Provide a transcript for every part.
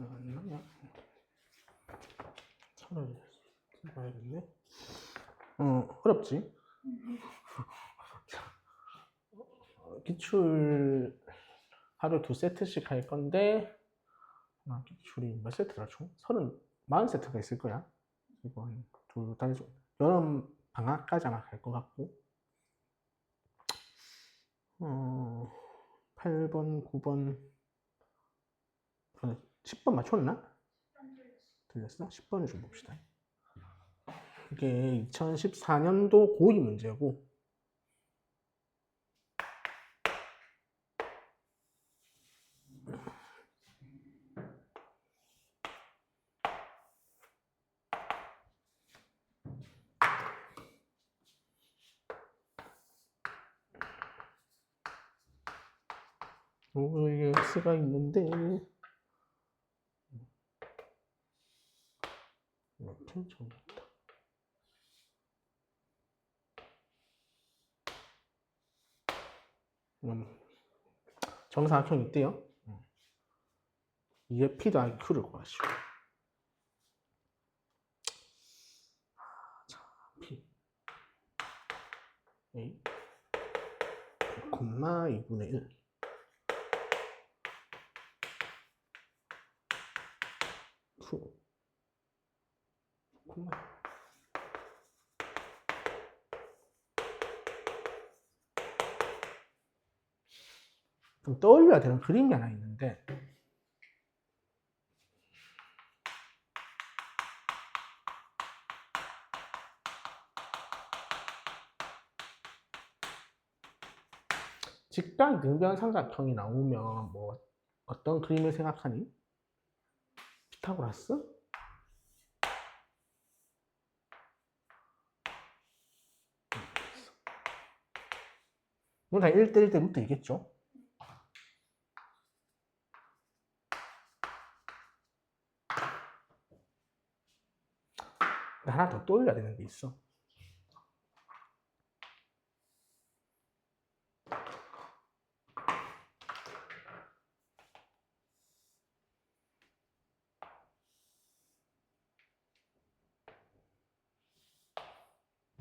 안 나냐? 차라리 봐야겠네. 어렵지? 기출 하루 2세트씩 할 건데, 기출이 몇 세트라 총? 40세트가 있을 거야. 이거 한 달 정도. 여름 방학까지 아마 갈 것 같고. 8번, 9번, 10번 맞췄나? 틀렸어? 10번을 좀 봅시다. 이게 2014년도 고2 문제고, 이게 X가 있는데, 이렇게 정했다. 정사각형이 있대요. 이게 P 더하기 Q를 구하시오. 자, P A 콤마 2분의 1 Q 콤마 좀 떠올려야 되는 그림이 하나 있는데, 직각 등변 삼각형이 나오면 뭐 어떤 그림을 생각하니? 피타고라스? 이건 다 1대1 때부터 있겠죠? 하나 더 떠올려야 되는 게 있어.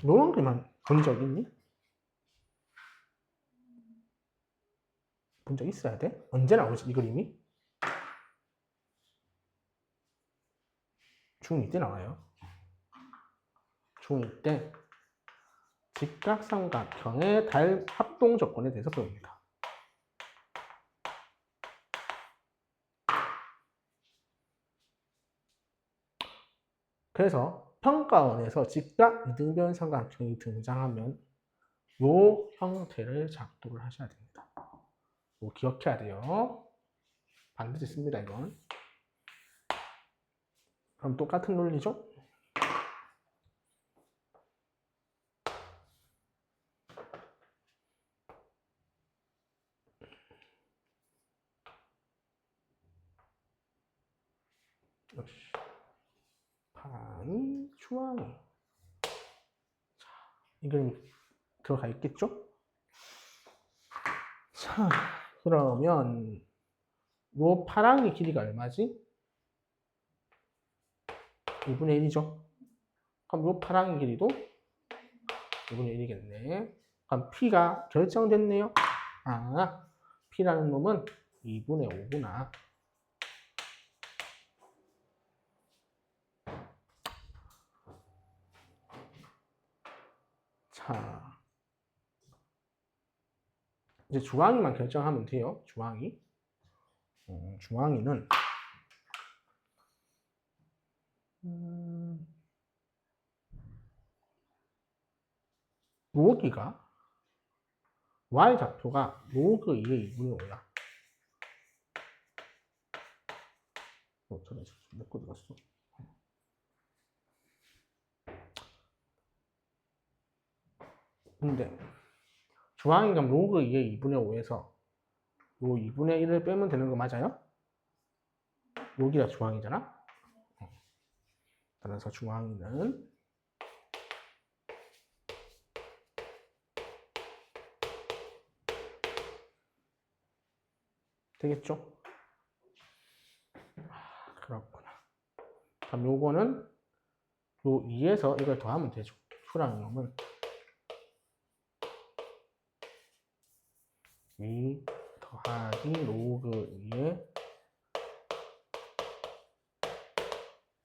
이런 그림만 본 적 있니? 본 적 있어야 돼? 언제 나오지 이 그림이? 중2 때 나와요. 중2 때 직각삼각형의 달 합동 조건에 대해서 배웁니다. 그래서 평가원에서 직각 이등변 삼각형이 등장하면 요 형태를 작도를 하셔야 됩니다. 요 기억해야 돼요. 반드시 씁니다, 이건. 그럼 똑같은 논리죠? 역시 파랑이, 주황이. 자, 이 그림 들어가 있겠죠? 자, 그러면 요 파랑이 길이가 얼마지? 2분의 1이죠? 그럼 요 파랑이 길이도 2분의 1이겠네. 그럼 P가 결정됐네요. 아, P라는 놈은 2분의 5구나. 자, 이제 주황이만 결정하면 돼요. 주황이. 주황이는 여기가 y좌표가 로그 2의 2분의 5야. 저는 몇 거 들었어? 근데 주황이 그럼 로그 2의 2분의 5에서 요 2분의 1을 빼면 되는 거 맞아요? 여기가 주황이잖아? 따라서 주황이는 되겠죠? 그렇구나. 그럼 요거는 요 2에서 이걸 더하면 되죠. Q라는 놈을 2 더하기 로그 2에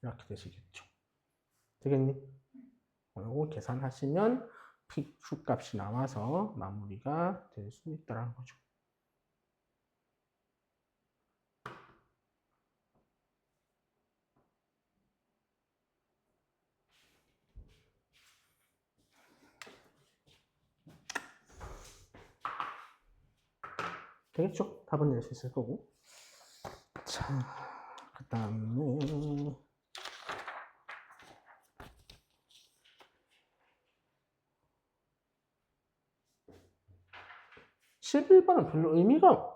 이렇게 되시겠죠. 되겠니? 요거 계산하시면 PQ 값이 나와서 마무리가 될 수 있다는 거죠. 되겠죠? 답은 낼 수 있을 거고. 자, 그 다음에 11번은 별로 의미가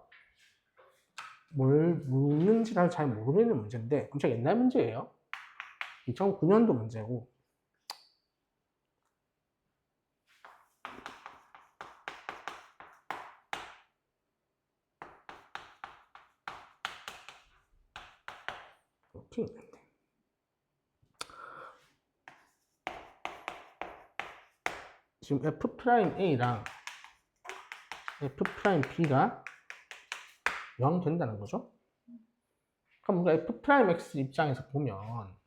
뭘 묻는지를 잘 모르겠는 문제인데 엄청 옛날 문제예요. 2009년도 문제고 이렇게 있는데 지금 F'A랑 F'B가 0 된다는 거죠. 그럼 우리가 F'X 입장에서 보면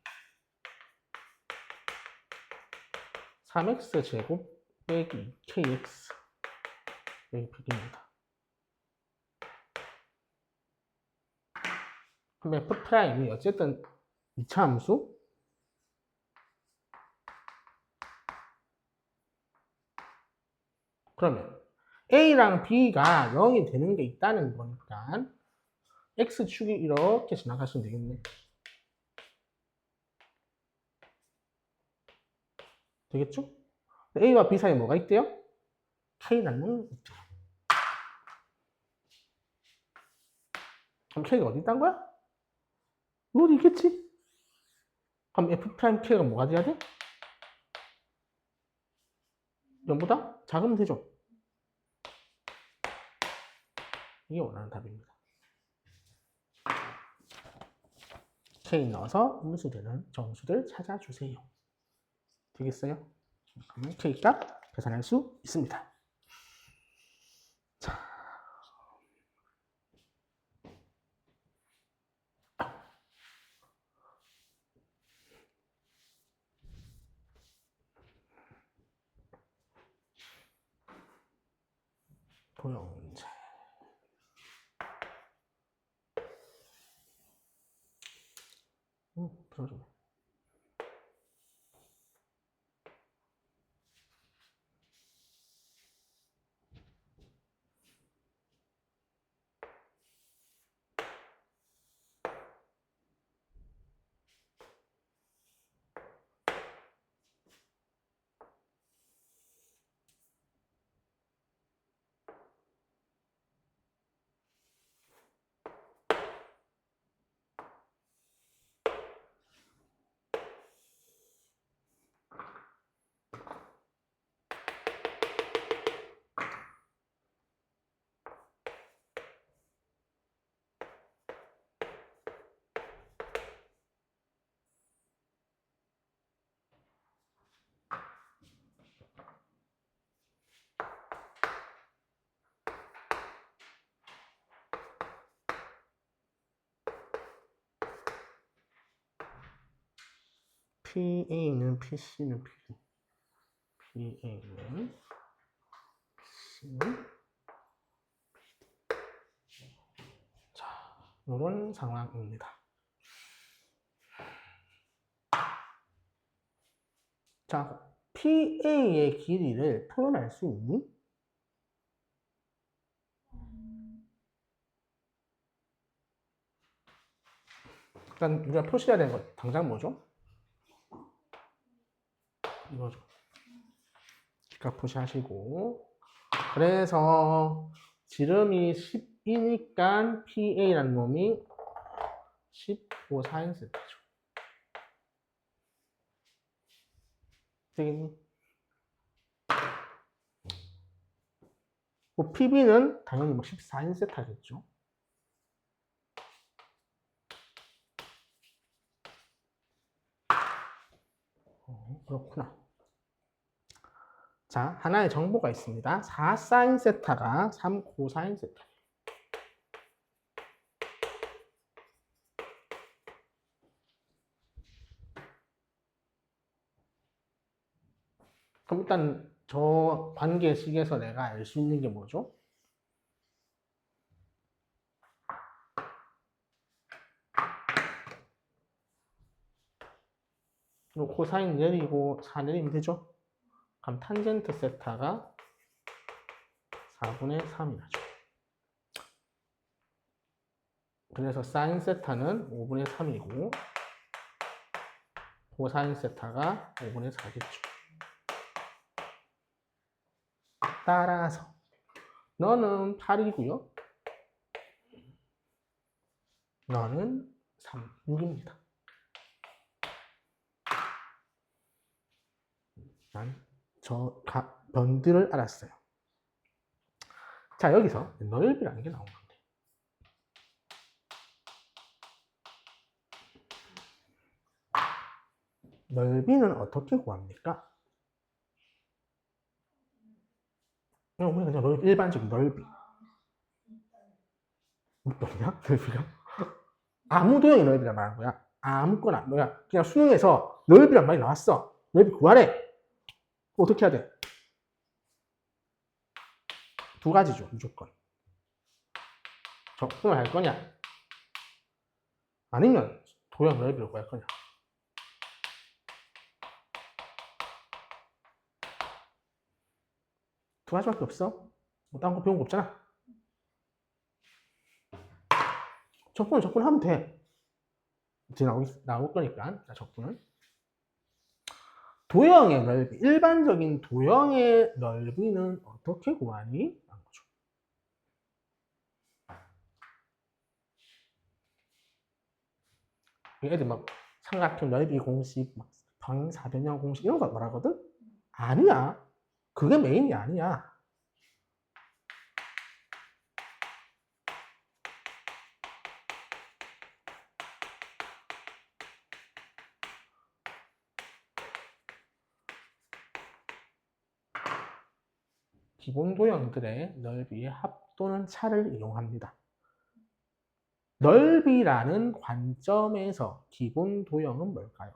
3x 제곱 빼기 2kx 빼기 100입니다. 그럼 F'이 어쨌든 2차 함수 그러면 A랑 B가 0이 되는 게 있다는 거니까 X축이 이렇게 지나가시면 되겠네. 되겠죠? A와 B 사이에 뭐가 있대요? K라는 있대요. 그럼 K가 어디 있단 거야? 어디 있겠지? 그럼 F'K가 뭐가 돼야 돼? 0보다 작으면 되죠. 이게 원하는 답입니다. K 넣어서 음수되는 정수들 찾아주세요. 되겠어요? 그러면 K 값 계산할 수 있습니다. 자, 도형문제. 풀어줘. PA는 PC는 PD. PA는 PC는 PD. 자, 이런 상황입니다. 자, PA의 길이를 표현할 수 있니? 일단 우리가 표시해야 되는 거 당장 뭐죠? 이거죠. 각 표시하시고 그래서 지름이 10이니까 PA라는 놈이 15 4인승이죠. 되겠니? 뭐 PB는 당연히 뭐 14인세타겠죠. 그렇구나. 자, 하나의 정보가 있습니다. 4 사인 세타가 3 코사인 세타. 그럼 일단 저 관계식에서 내가 알 수 있는 게 뭐죠? 코사인 내리고 4 내리면 되죠? 그럼 탄젠트 세타가 4분의 3이 나죠. 그래서 사인 세타는 5분의 3이고 코사인 세타가 5분의 4겠죠. 따라서 너는 8이고요. 너는 3, 6입니다. 난 저 변들을 알았어요. 자, 여기서 넓이라는 게 나온 건데. 넓이는 어떻게 구합니까? 그냥 넓이, 일반적인 넓이. 뭐냐? 넓이가? 아무 도형의 넓이란 말하는 거야. 아무거나. 뭐야? 그냥 수능에서 넓이란 말이 나왔어. 넓이 구하래. 어떻게 해야 돼? 두 가지죠, 무조건. 적분을 할 거냐? 아니면 도형 넓이를 구할 거냐? 두 가지밖에 없어. 뭐 다른 거 배운 거 없잖아. 적분하면 돼. 이제 나올 거니까. 자, 적분은. 도형의 넓이, 일반적인 도형의 넓이는 어떻게 구하니? 라는 거죠. 애들 막 삼각형 넓이 공식, 막 방사변형 공식 이런 거 말하거든? 아니야. 그게 메인이 아니야. 기본 도형들의 넓이의 합 또는 차를 이용합니다. 넓이라는 관점에서 기본 도형은 뭘까요?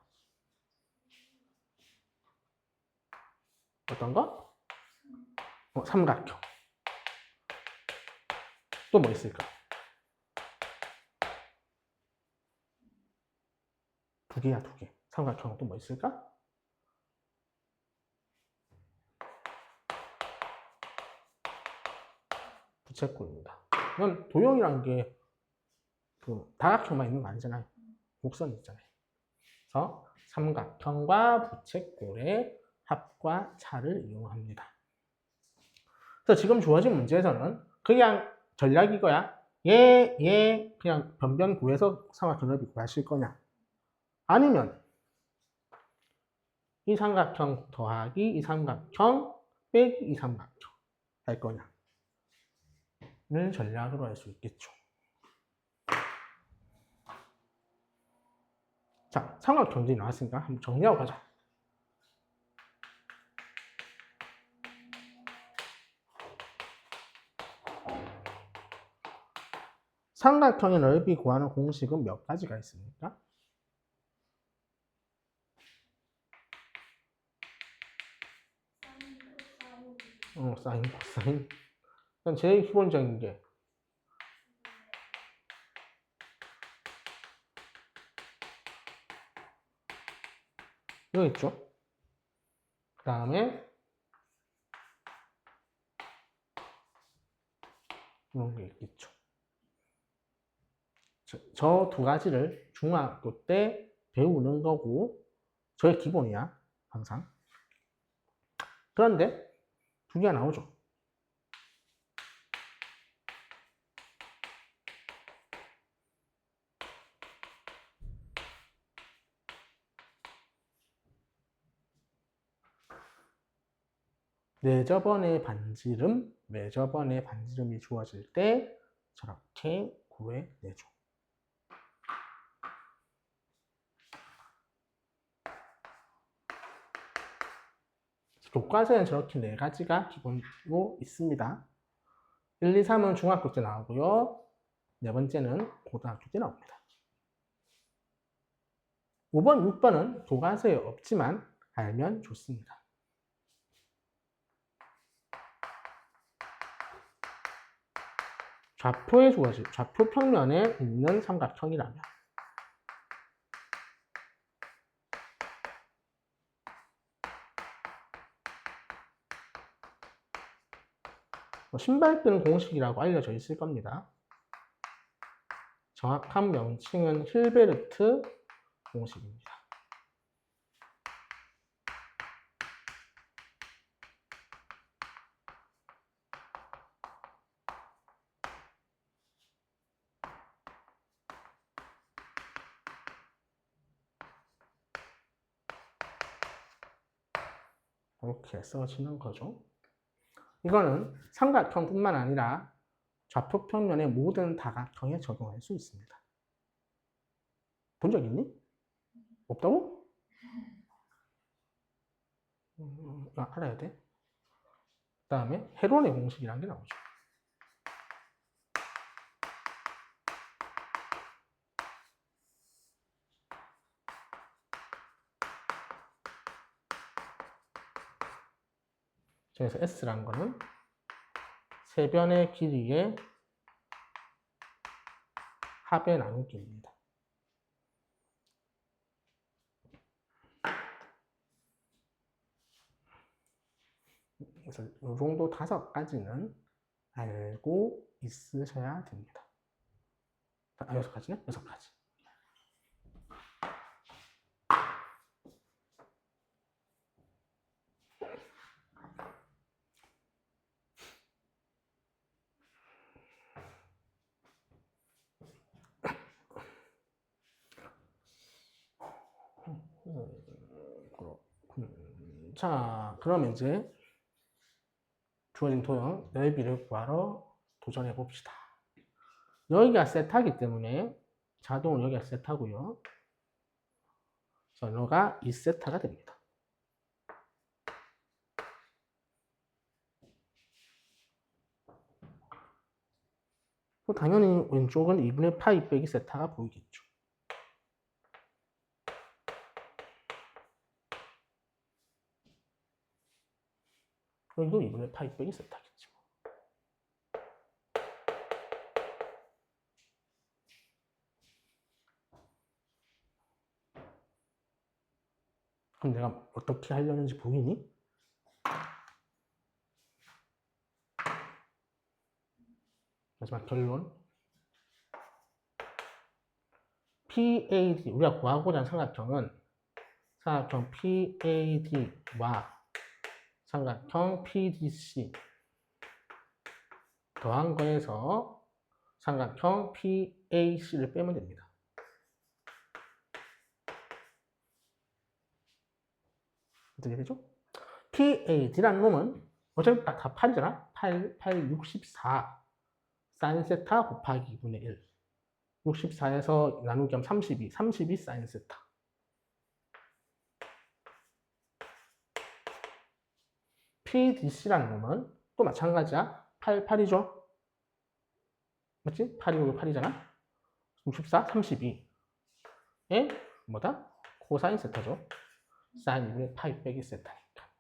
어떤 거? 삼각형. 또 뭐 있을까? 두 개야, 두 개. 삼각형 또 뭐 있을까? 부채꼴입니다. 이건 도형이란 게 그 다각형만 있는 거 아니잖아요. 곡선이 있잖아요. 그래서 삼각형과 부채꼴의 합과 차를 이용합니다. 그래서 지금 주어진 문제에서는 그냥 전략 이거야. 그냥 변변 구해서 삼각형 넓이 구하실 거냐? 아니면 이 삼각형 더하기 이 삼각형 빼기 이 삼각형 할 거냐? 를 전략으로 할 수 있겠죠. 자, 삼각형들이 나왔으니까 한번 정리하고 가자. 삼각형의 넓이 구하는 공식은 몇 가지가 있습니까? 사인, 코사인. 그럼 제일 기본적인 게 여기 있죠. 그 다음에 이런 게 있겠죠. 저 두 가지를 중학교 때 배우는 거고 저의 기본이야, 항상. 그런데 두 개가 나오죠. 내저번의 반지름, 외저번의 반지름이 주어질 때 저렇게 구해내죠. 교과서에는 저렇게 4가지가 기본으로 있습니다. 1, 2, 3은 중학교 때 나오고요. 4번째는 고등학교 때 나옵니다. 5번, 6번은 교과서에 없지만 알면 좋습니다. 좌표에 주어진 좌표 평면에 있는 삼각형이라면 신발끈 공식이라고 알려져 있을 겁니다. 정확한 명칭은 힐베르트 공식입니다. 이렇게 써지는 거죠. 이거는 삼각형뿐만 아니라 좌표 평면의 모든 다각형에 적용할 수 있습니다. 본 적 있니? 없다고? 알아야 돼. 그 다음에 헤론의 공식이라는 게 나오죠. 그래서 S라는 거는 세 변의 길이의 합의 나누기입니다. 그래서 이 정도 5가지는 알고 있으셔야 됩니다. 6가지네? 6가지. 자, 그럼 이제 주어진 도형 넓이를 구하러 도전해 봅시다. 여기가 세타이기 때문에 자동으로 여기가 세타고요. 전로가 2세타가 됩니다. 당연히 왼쪽은 2분의 파이 빼기 세타가 보이겠죠. 여기도 2분의 파이 빼기 세타겠죠. 그럼 내가 어떻게 하려는지 보이니? 마지막 결론. PAD, 우리가 구하고자 하는 삼각형은 삼각형 PAD와 삼각형 PDC 더한 거에서 삼각형 PAC를 빼면 됩니다. 어떻게 되죠? PAD라는 놈은 어차피 다 8이잖아? 8, 64 사인 세타 곱하기 2분의 1 64에서 나누기 하면 32 사인 세타. PDC라는 놈은 또 마찬가지야. 8이죠? 맞지? 8이고 8이잖아? 64, 32에 뭐다? 코사인 세타죠. 사인 2분의 파이 빼기 세타니까.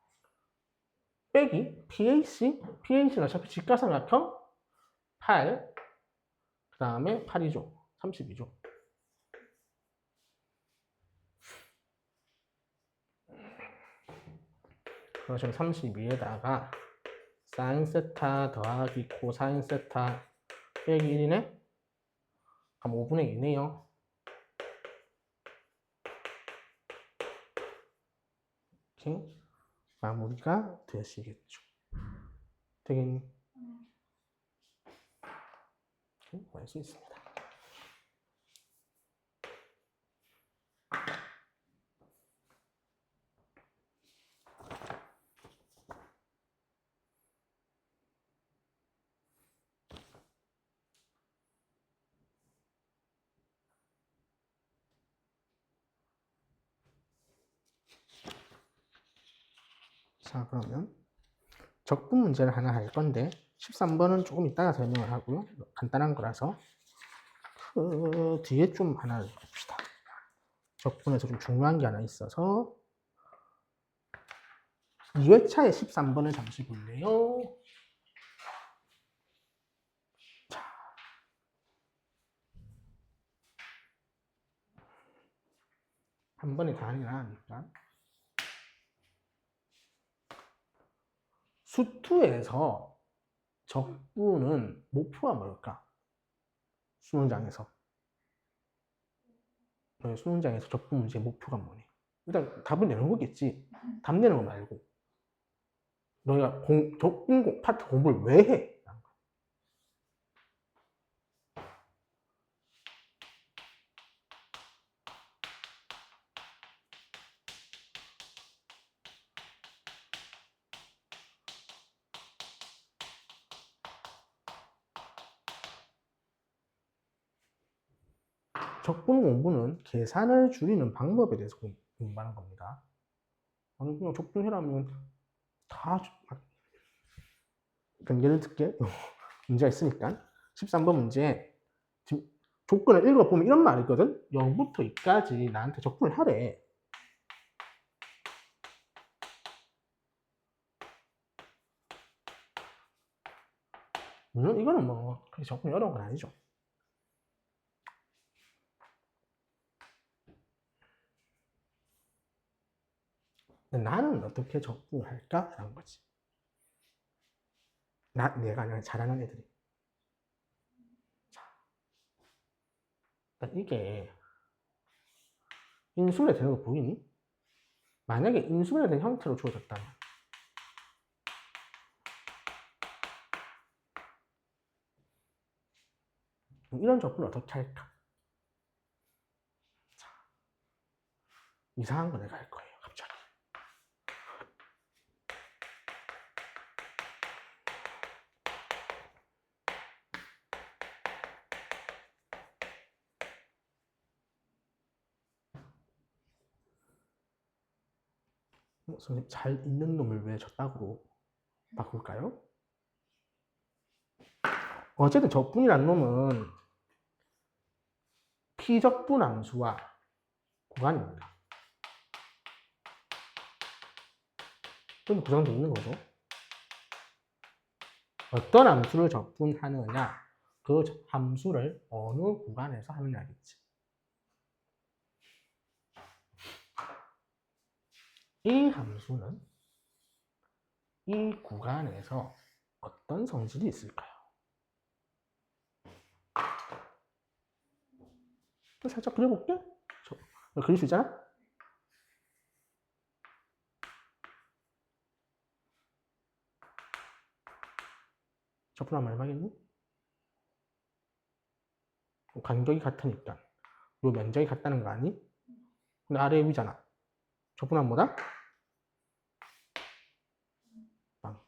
빼기 PAC는 어차피 직각삼각형 8, 그 다음에 8이죠. 32죠. 그래서 32에다가 사인 세타 더하기 코사인 세타 빼기 1이네? 그럼 5분의 2네요. 이렇게 마무리가 되시겠죠. 되겠니? 이렇게 구할 수 있습니다. 자, 자, 그러면 적분 문제를 하나 할 건데 13번은 조금 이따가 설명을 하고요. 간단한 거라서 그 뒤에 좀 하나를 봅시다. 적분에서 좀 중요한 게 하나 있어서 2회차에 13번을 잠시 볼래요. 자, 한 번에 다 하니까 수투에서 적분은 목표가 뭘까? 수능장에서 수능장에서 적분 문제의 목표가 뭐니? 일단 답을 내는 거겠지. 답 내는 거 말고 너희가 적분 파트 공부를 왜 해? 적분 공부는 계산을 줄이는 방법에 대해서 공부하는 겁니다. 아니 그냥 적분해라면 다 그럼 예를 들게 문제가 있으니까 13번 문제 지금 조건을 읽어보면 이런 말이 있거든. 0부터 2까지 나한테 적분을 하래. 물론 이거는 뭐 그렇게 적분이 어려운 건 아니죠. 나는 어떻게 적분을 할까? 라는 거지. 내가 아니라 잘하는 애들이. 자, 이게 인수분해 되는 거 보이니? 만약에 인수분해 된 형태로 주어졌다면 이런 적분을 어떻게 할까? 자, 이상한 거 내가 할 거예요. 갑자기. 선생님 잘 있는 놈을 왜 저따구로 바꿀까요? 어쨌든 적분이라는 놈은 피적분 함수와 구간입니다. 그럼 구성되어 있는 거죠. 어떤 함수를 적분하느냐, 그 함수를 어느 구간에서 하느냐겠지. 이 함수는 이 구간에서 어떤 성질이 있을까요? 또 살짝 그려볼게. 그릴 수 있잖아? 적분하면 얼마겠니? 간격이 같으니까 요 면적이 같다는 거 아니? 근데 아래에 위잖아. 적분하면 뭐다? 빵.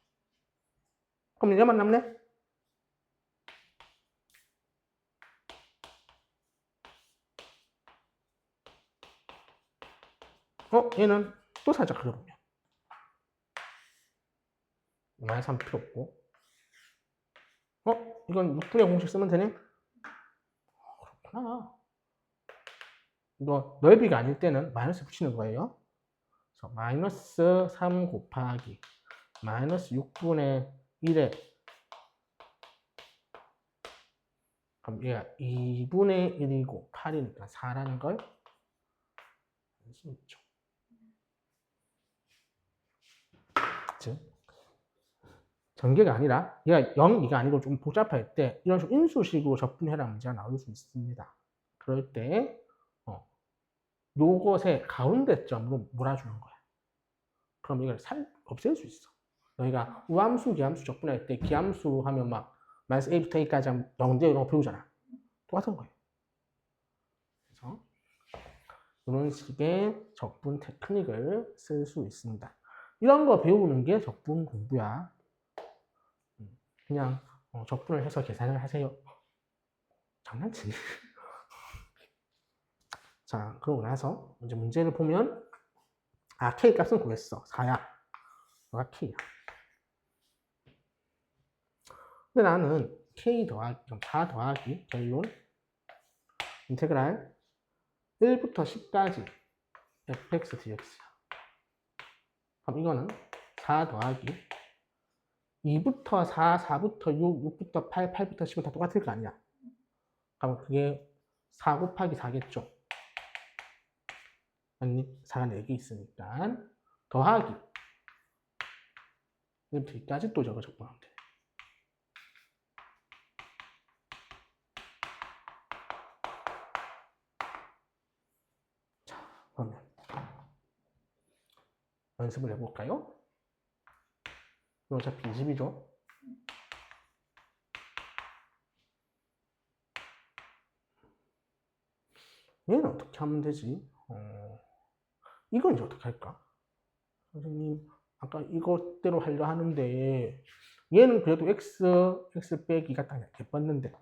그럼 얘만 남네? 얘는 또 살짝 그려보면 마이너스 3 필요 없고 이건 6분의 공식 쓰면 되네? 그렇구나. 너 넓이가 아닐 때는 마이너스 붙이는 거예요. 그래서 마이너스 3 곱하기 마이너스 6분의 1에 그럼 얘가 2분의 1이고 8이니까 4라는 걸 알 수 있죠. 즉 전개가 아니라 얘가 0, 2가 아니고 좀 복잡할 때 이런 식으로 인수식으로 적분해라 문제가 나올 수 있습니다. 그럴 때 요것의 가운데점으로 몰아주는 거야. 그럼 이걸 없앨 수 있어. 너희가 우함수, 기함수 적분할 때 기함수 하면 막 마이너스 a부터 a까지 하면 0대 이런 거 배우잖아. 똑같은 거예요. 그래서 이런 식의 적분 테크닉을 쓸 수 있습니다. 이런 거 배우는 게 적분 공부야. 그냥 적분을 해서 계산을 하세요. 장난치니? 자, 그러고 나서 이제 문제를 보면 K 값은 구했어. 4야. 너가 K야. 근데 나는 K 더하기, 4 더하기 결론 인테그랄 1부터 10까지 fx dx야. 그럼 이거는 4 더하기 2부터 4, 4부터 6, 6부터 8, 8부터 10은 다 똑같을 거 아니야. 그럼 그게 4 곱하기 4겠죠. 아니, 4가 4개 있으니까 더하기 1부터 2까지 또 적어 적어하면 돼. 자, 그러면 연습을 해볼까요? 어차피 20이죠. 얘는 어떻게 하면 되지? 이건 이제 어떻게 할까? 선생님, 아까 이것대로 하려 하는데 얘는 그래도 x 빼기가 딱 이렇게 뻗는데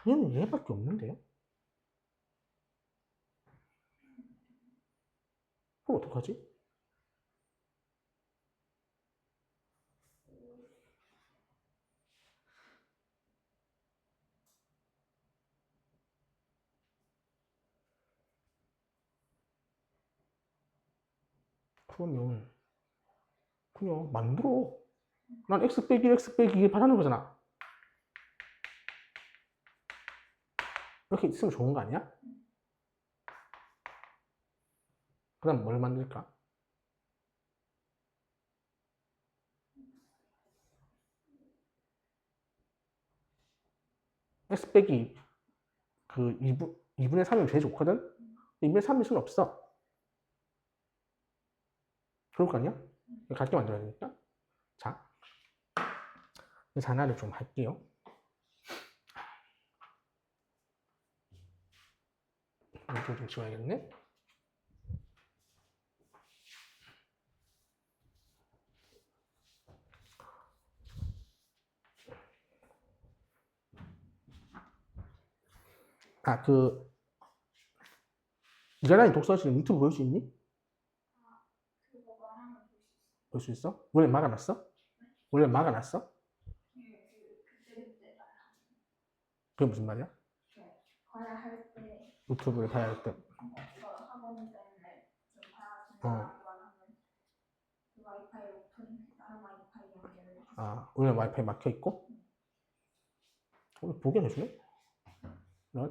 얘는 얘밖에 없는데? 그럼 어떡하지? 그러면 그냥 만들어. 난 x 빼기 바라는 거잖아. 이렇게 있으면 좋은 거 아니야? 그 다음 뭘 만들까? x 빼기 그 2분의 3이면 제일 좋거든? 2분의 3일 수는 없어. 그럴 거 아니야? 같게 만들어야 되니까. 자, 잔화를 좀 할게요. 이거 좀 지워야겠네. 이가라니 독서실 유튜브 볼 수 있니? 볼 수 있어? 원래 막아놨어? 원래 막아놨어? 그게 무슨 말이야? 봐야 할 때, 유튜브를 봐야 할 때. 학원 때문에 좀 봐야 된다라고 하면 그 와이파이 오픈, 다른 와이파이 연결을 해서. 아, 원래 와이파이 막혀 있고? 보게 해주네?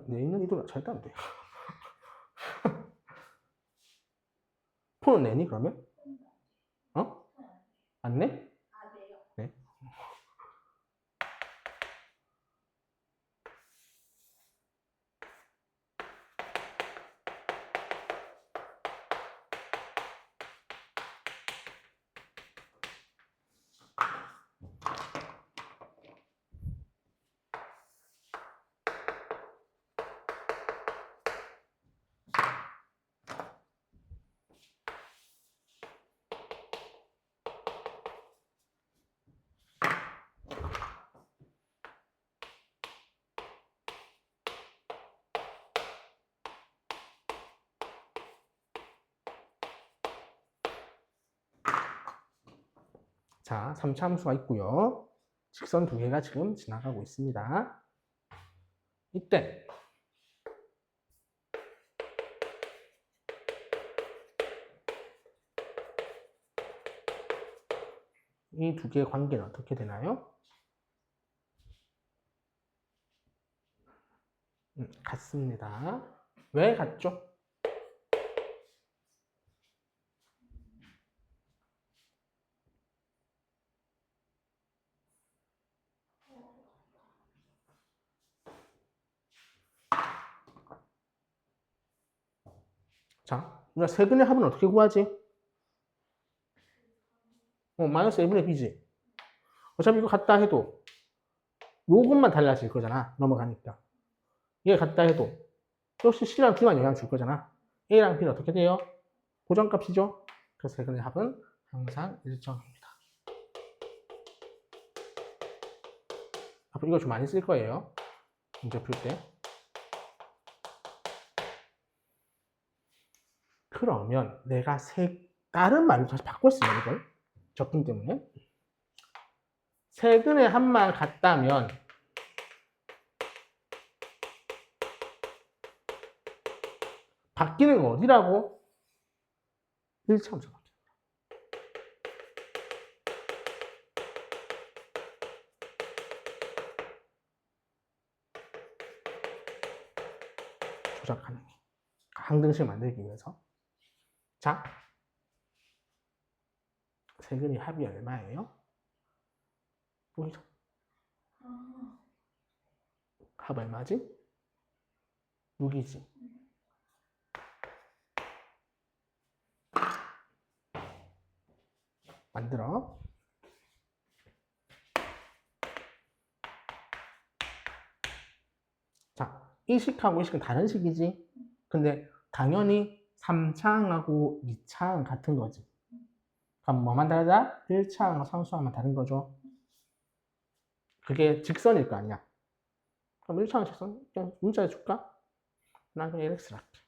내 있는 이도 절대 안 돼. 폰은 내니 그러면? 어? 안 내? 아, 네요. 네. 자, 3차 함수가 있고요. 직선 2개가 지금 지나가고 있습니다. 이때 이 2개의 관계는 어떻게 되나요? 같습니다. 왜 같죠? 자, 우리가 세근의 합은 어떻게 구하지? 마이너스 1분의 b지. 어차피 이거 같다 해도 요것만 달라질 거잖아. 넘어가니까. 얘 같다 해도 역시 C랑 D만 영향 줄 거잖아. A랑 B는 어떻게 돼요? 고정값이죠. 그래서 세근의 합은 항상 일정합니다. 앞으로 이거 좀 많이 쓸 거예요. 문제 풀 때. 그러면 내가 다른 말로 다시 바꿨으면 이걸 적분 때문에. 세근의 합만 같다면 바뀌는 거 어디라고? 1차함수 바뀌는 거. 조작하는 게. 항등식 만들기 위해서. 자, 세근이 합이 얼마예요? 보이죠? 아, 합 얼마지? 6이지. 만들어. 자, 이 식하고 이 식은 다른 식이지. 근데 당연히 3차항하고 2차항 같은 거지. 그럼 뭐만 다르다? 1차항과 상수항만 다른 거죠. 그게 직선일 거 아니야. 그럼 1차항 직선 그냥 문자에 줄까? 난 그냥 LX를 할게.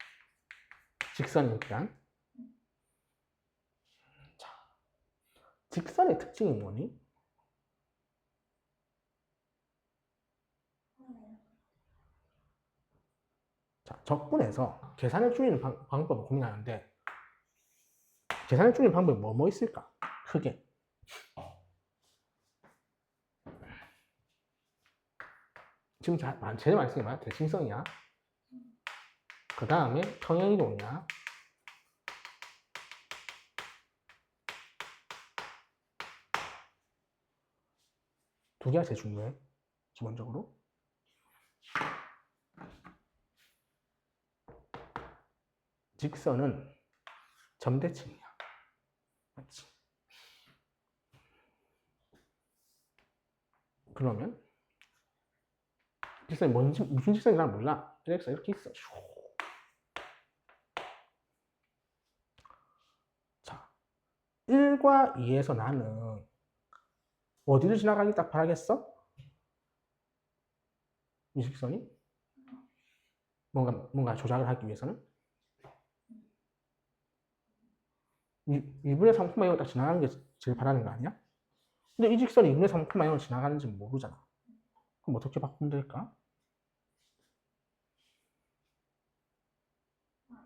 직선이니까. 자, 직선의 특징이 뭐니? 자, 적분에서 계산을 줄이는 방법을 고민하는데 계산을 줄이는 방법이 뭐 있을까? 크게. 지금 제일 많이 쓰는 게 뭐야? 대칭성이야. 그 다음에 평행이동이야. 두 개가 제일 중요해. 기본적으로. 직선은 점대칭이야. 맞지? 그러면 직선이 뭔지 무슨 직선인지 난 몰라. LX가 이렇게 있어. 자, 1과 2에서 나는 어디를 지나가기 딱 바라겠어? 이 직선이? 뭔가 조작을 하기 위해서는? 2분의 3,0딱 지나가는 게 제일 바라는 거 아니야? 근데 이 직선이 2분의 3,0을 지나가는지 모르잖아. 그럼 어떻게 바꾸면 될까?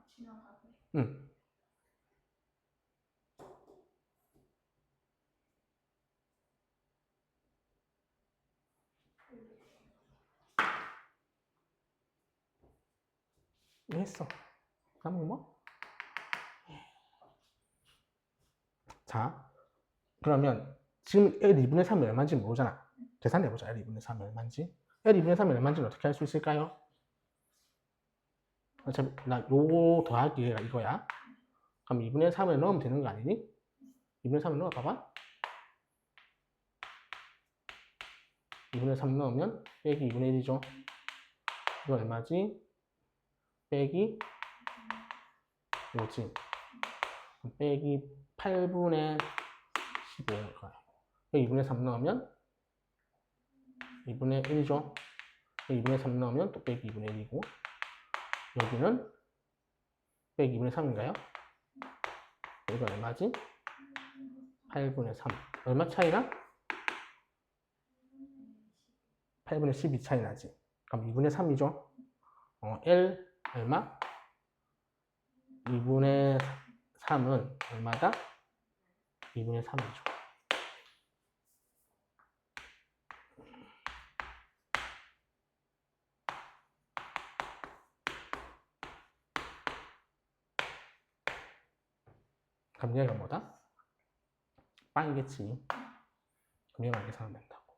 지나가게. 응. 했어. 그다음에 뭐? 자, 그러면 지금 L 2분의 3이 얼마인지 모르잖아. 계산해보자. L 2분의 3이 얼마인지. L 2분의 3이 얼마인지는 어떻게 할 수 있을까요? 어차피 나 요거 더하기가 이거야. 그럼 2분의 3을 넣으면 되는 거 아니니? 2분의 3을 넣어봐봐. 2분의 3 넣으면 빼기 2분의 1이죠. 이거 얼마지? 빼기 5지. 빼기 8분의 15. 2분의 3 넣으면 2분의 1이죠. 2분의 3 넣으면 또 빼기 2분의 1이고 여기는 빼기 2분의 3인가요? 이거 얼마지? 8분의 3. 얼마 차이나? 8분의 12 차이 나지. 그럼 2분의 3이죠. L 얼마? 2분의 3은 얼마다? 2분의 3이죠. 그럼 얘가 뭐다? 빵이겠지. 그럼 얘만 계산하면 된다고.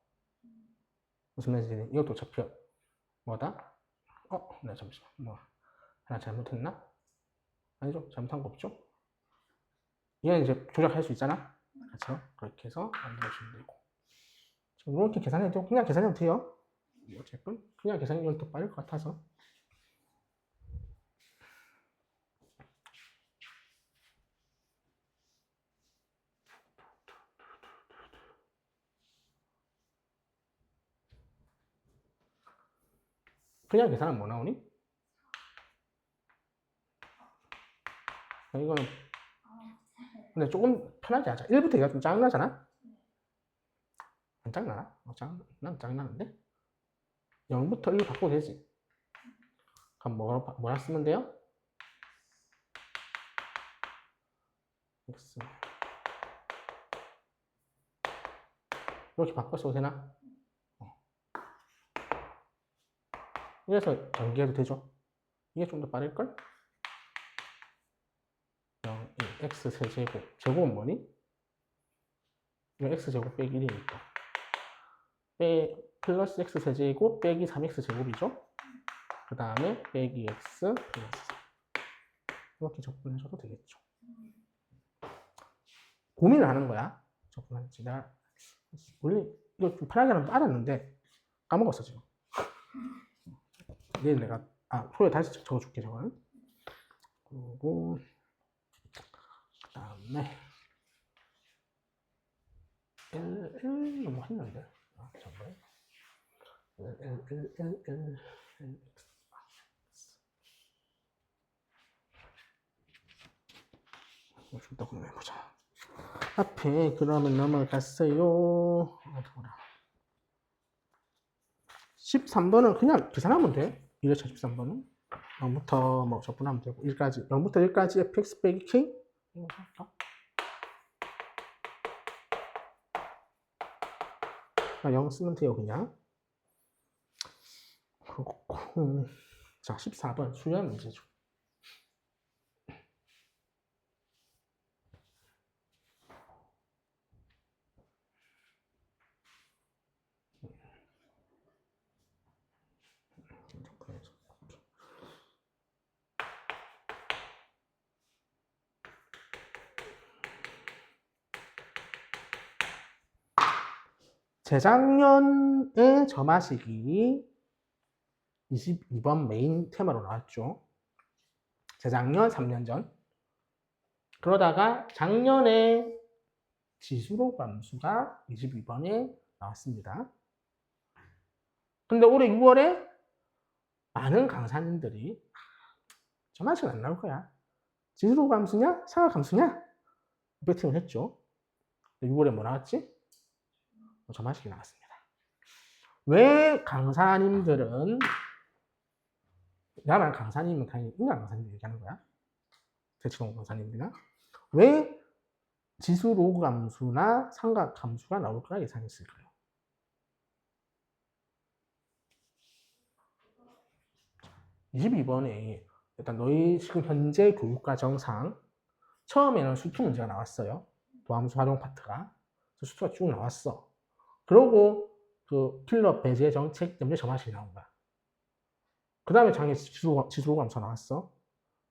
무슨 말인지 이것도 좌표 뭐다? 나 잠시만. 뭐 하나 잘못했나? 아니죠. 잘못한 거 없죠? 얘는 이제 조작할 수 있잖아. 그렇죠? 그렇게 해서 만들어주면 되고. 지금 이렇게 계산해도 그냥 계산해도 돼요. 어쨌든 그냥 계산하면 더 빠를 것 같아서. 그냥 계산하면 뭐 나오니? 이거는 근데 조금 편하게 하자. 1부터 2가 좀 짜증나잖아? 안 짜증나나? 난 짜증나는데? 0부터 1로 바꿔도 되지. 그럼 뭐라 쓰면 돼요? x 이렇게 바꿔 써도 되나? 이래서 전개해도 되죠? 이게 좀 더 빠를걸? 0, 1, x 세제곱. 제곱은 뭐니? 이거 x제곱 빼기 1이니까. 플러스 x 세제곱 빼기 3x 제곱이죠? 그 다음에 빼기 x 플러스 4. 이렇게 접근해줘도 되겠죠. 고민을 하는 거야. 접근할지. 내가 원래 이거 좀 편하게 하면 빨았는데 까먹었어 지금. 내일 내가 후에 다시 적어줄게 저거는. 그리고 그 다음에 1 너무 했는데. 잠깐만. 1 좀 더 공부해보자. 앞에 그러면 넘어갔어요. 13번은 그냥 계산하면 돼. 1회차 13번은 0부터 뭐 적분하면 되고 1까지 0부터 1까지 fx 빼기 k 이거 할까? 0 쓰면 돼요 그냥. 그렇고 자 14번 수열 문제죠. 재작년에 점화식이 22번 메인 테마로 나왔죠. 재작년 3년 전. 그러다가 작년에 지수로 함수가 22번에 나왔습니다. 근데 올해 6월에 많은 강사님들이 점화식은 안 나올 거야. 지수로 함수냐? 사각 함수냐? 배팅을 했죠. 6월에 뭐 나왔지? 점화식이 나왔습니다. 왜 강사님들은 나만 강사님은 당연히 인간 강사님 얘기하는 거야. 대치동 강사님들이나 왜 지수 로그 함수나 삼각 함수가 나올 거라 예상했을까요? (22번에) 일단 너희 지금 현재 교육과정상 처음에는 수투 문제가 나왔어요. 도함수 활용 파트가 수투가 쭉 나왔어. 그러고 그 킬러 배제 정책 때문에 점화식이 나온 거야. 그 다음에 장애 지수 로그 함수가 나왔어.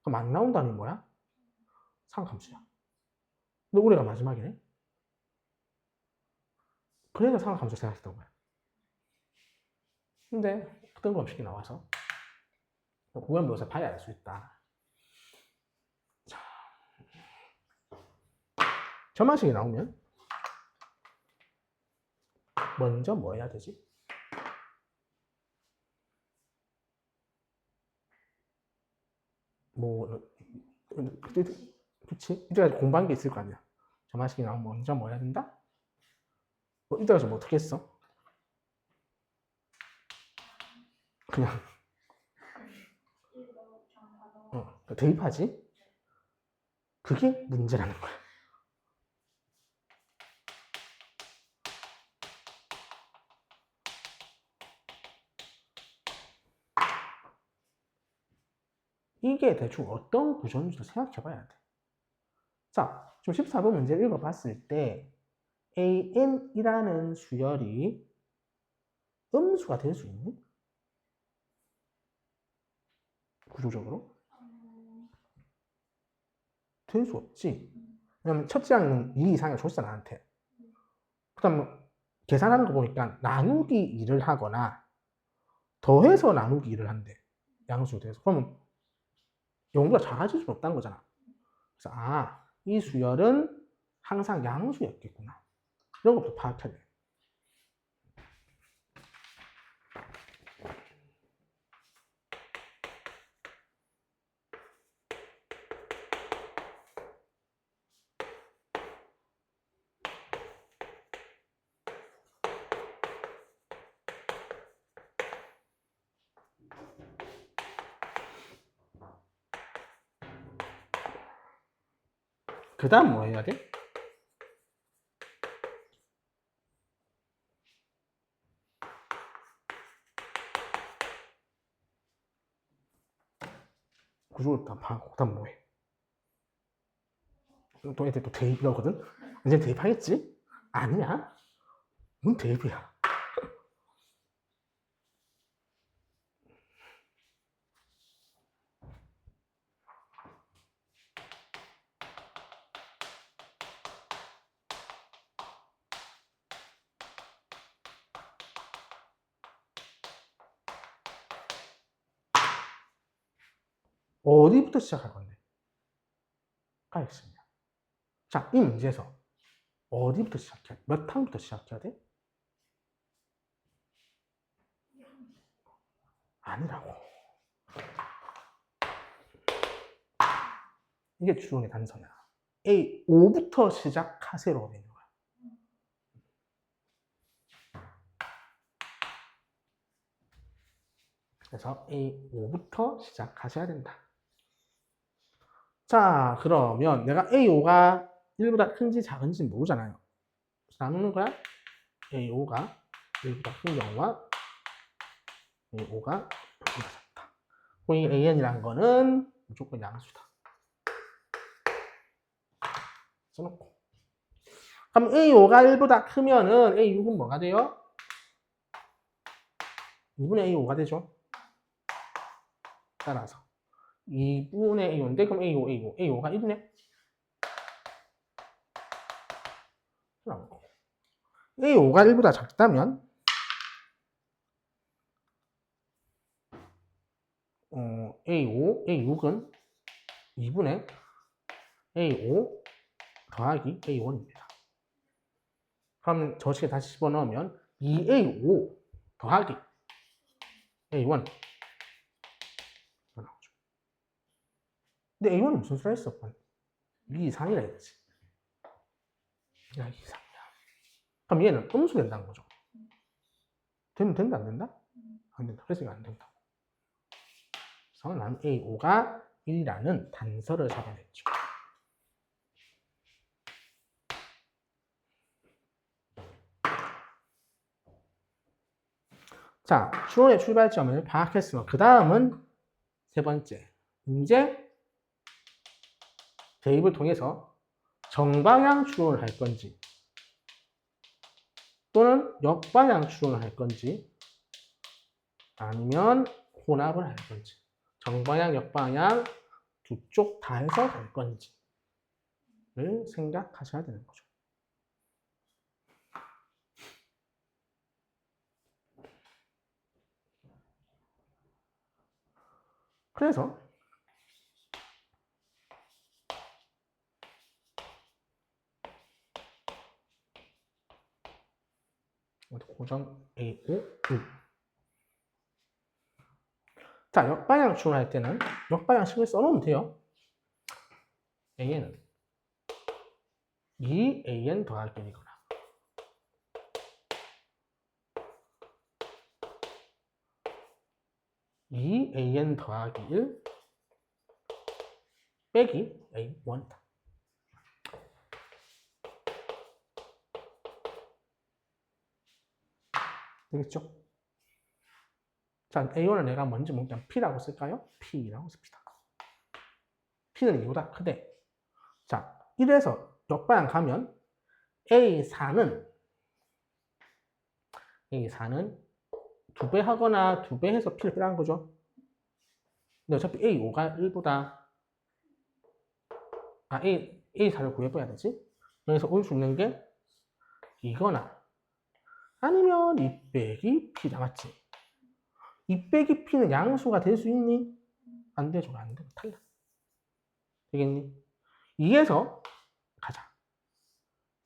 그럼 안 나온다는 뭐야? 삼각 함수야. 근데 올해가 마지막이네. 그래서 삼각 함수 생각했던 거야. 근데 뜬금없이 나와서 구현묘사 봐야 알 수 있다. 자, 점화식이 나오면 먼저 뭐 해야 되지? 뭐 그치? 이때까지 공부한 게 있을 거 아니야. 점화식이 나오면 먼저 뭐 해야 된다? 이때까지 뭐 어떻게 했어? 그냥 대입하지? 그게 문제라는 거야. 이게 대충 어떤 구조인지도 생각해 봐야 돼. 자, 지금 14번 문제 읽어봤을 때 AN이라는 수열이 음수가 될 수 있니? 구조적으로? 될 수 없지. 왜냐면 첫째 항은 2 이상을 줬어 나한테. 그 다음 계산하는 거 보니까 나누기 2를 하거나 더해서 나누기 2를 한대. 양수에 대해서. 그러면 0보다 작아질 수는 없다는 거잖아. 그래서 이 수열은 항상 양수였겠구나. 이런 것부터 파악해야 돼. 그 다음 뭐 해야 돼? 구조를 다 파고 그 다음 뭐해? 또 애들 또 대입이라거든? 이제 대입하겠지? 아니야? 뭔 대입이야? 어디부터 시작할 건데? 까였습니다. 자, 이 문제에서 어디부터 시작해야 돼? 몇 항부터 시작해야 돼? 아니라고. 이게 주론의 단서야. A5부터 시작하세요라고 되는 거야. 그래서 A5부터 시작하셔야 된다. 자, 그러면 내가 A5가 1보다 큰지 작은지 모르잖아요. 나누는 거야. A5가 1보다 큰 경우와 A5가 1보다 작다. 이 AN이란 거는 무조건 양수다. 써놓고. 그럼 A5가 1보다 크면은 A6은 뭐가 돼요? 2분의 A5가 되죠. 따라서 2분의 A5인데 그럼 A5가 1이네. A5가 1보다 작다면 A6은 2분의 A5 더하기 A1입니다. 그럼 저식에 다시 집어넣으면 2A5 더하기 A1 나오죠. 근데 A1은 무슨 수라 했어? 2 이상이라 했지. 야, 2 이상이야. 그럼 얘는 음수 된다는 거죠. 되면 된다, 안 된다? 안 된다. 그래서 이거 안 된다. 그래서 난 A5가 1이라는 단서를 잡아냈죠. 자, 추론의 출발점을 파악했으면 그 다음은 세 번째. 이제 대입을 통해서 정방향 추론을 할 건지 또는 역방향 추론을 할 건지 아니면 혼합을 할 건지 정방향, 역방향 두 쪽 다 해서 갈 건지를 생각하셔야 되는 거죠. 그래서 고정 A5, 6. 자, 역방향 추론할 때는 역방향식을 써놓으면 돼요. AN은 2AN 더하기 1이거나 2AN 더하기 1 빼기 A1이다. 되겠죠? 자, A1을 내가 먼저 몽땅 P라고 쓸까요? P라고 씁시다. P는 2보다 크대. 자, 1에서 역방향 가면 A4는 2배 하거나 2배 해서 P를 빼라는 거죠. 근데 어차피 A5가 1보다 A4를 구해봐야 되지. 그래서 올 수 있는 게 이거나 아니면 2 빼기 P다, 맞지? 2 빼기 P는 양수가 될 수 있니? 안 되죠. 안 돼. 탈락. 되겠니? 2에서 가자.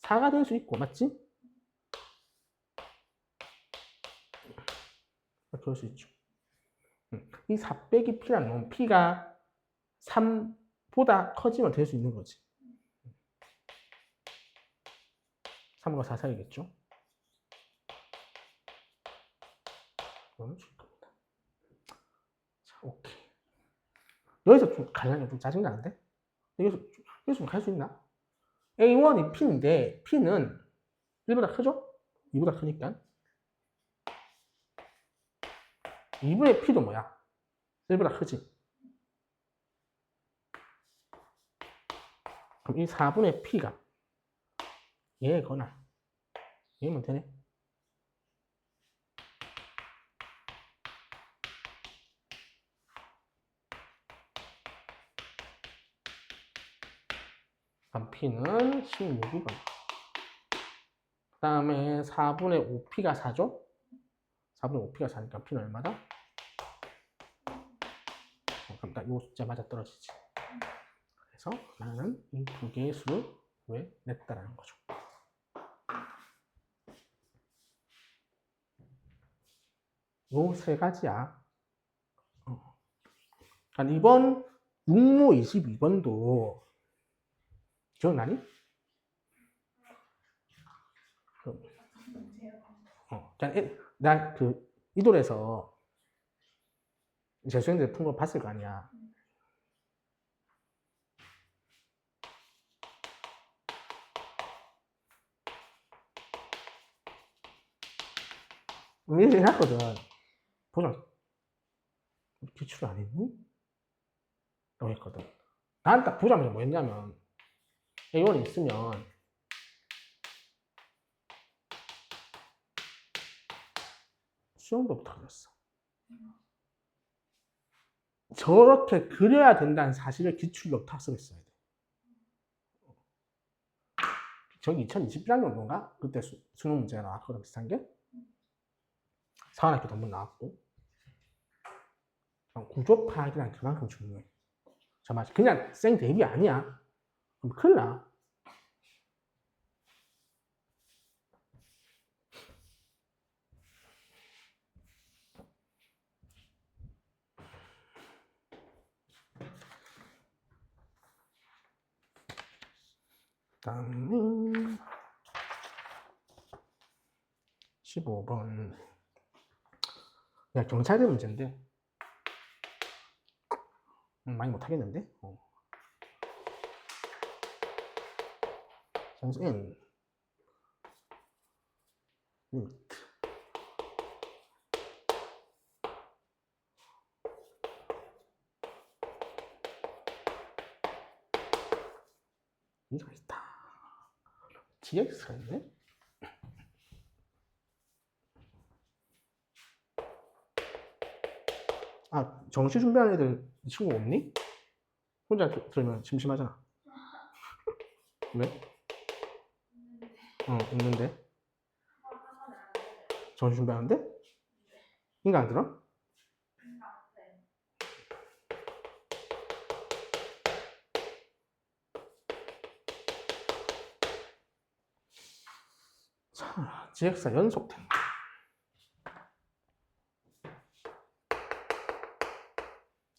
4가 될 수 있고, 맞지? 그럴 수 있죠. 이 4 빼기 P라는 건 P가 3보다 커지면 될 수 있는 거지. 3과 4 사이겠죠? 그러면 줄 겁니다. 자, 오케이. 여기서 좀 가려면 좀 짜증나는데? 여기서 좀 갈 수 있나? A1이 P인데 P는 1보다 크죠? 2보다 크니까 2분의 P도 뭐야? 1보다 크지? 그럼 이 4분의 P가 얘거나 얘면 되네. 그럼 P는 16이거나 그 다음에 4분의 5P가 4죠? 4분의 5P가 4니까 P는 얼마다? 그럼 딱 이 숫자 맞아 떨어지지. 그래서 나는 이 두 개의 수를 구해냈다라는 거죠. 요 세 가지야. 이번 육모 22번도 기억나니? 난그 이돌에서 재수생들 푼 거 봤을 거 아니야. 이렇게 해놨거든. 보자. 기출 안 했니? 라고 했거든. 난 딱 보자마자 뭐 했냐면 A1이 있으면 수영도부터 그렸어. 저렇게 그려야 된다는 사실을 기출로 탑승했어야 돼. 저기 2021년도인가? 그때 수능 문제가 나왔거든, 비슷한 게. 사관학교 논문 나왔고. 구조 파악이란 그만큼 중요해. 정말 그냥 생 대입이 아니야. 그럼 큰일 나. 다음은 15번. 야, 경찰대 문제인데. 많이 못하겠는데? 선생님. 리미트. 이거 있다. GX가 있네? 아, 정시 준비하는 애들 이 친구 없니? 혼자 들으면 심심하잖아. 왜? 있는데. 정시 준비하는데? 인가 안 들어? 자, GX가 연속된다.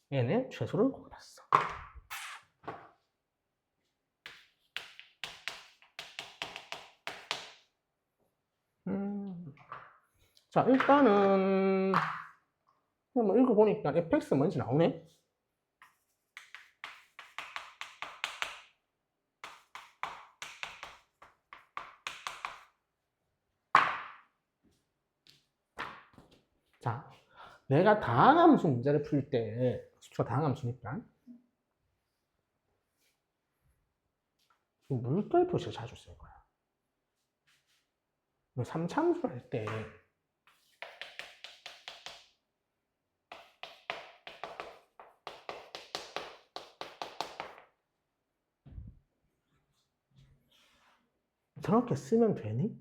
얘네 최소를 구해봤어. 자, 일단은 한번 읽어보니까 fx 뭔지 나오네. 자, 내가 다항함수 문제를 풀 때 수가 다항함수니까 물결 표시를 자주 쓸 거야. 3차함수를 할 때 저렇게 쓰면 되니?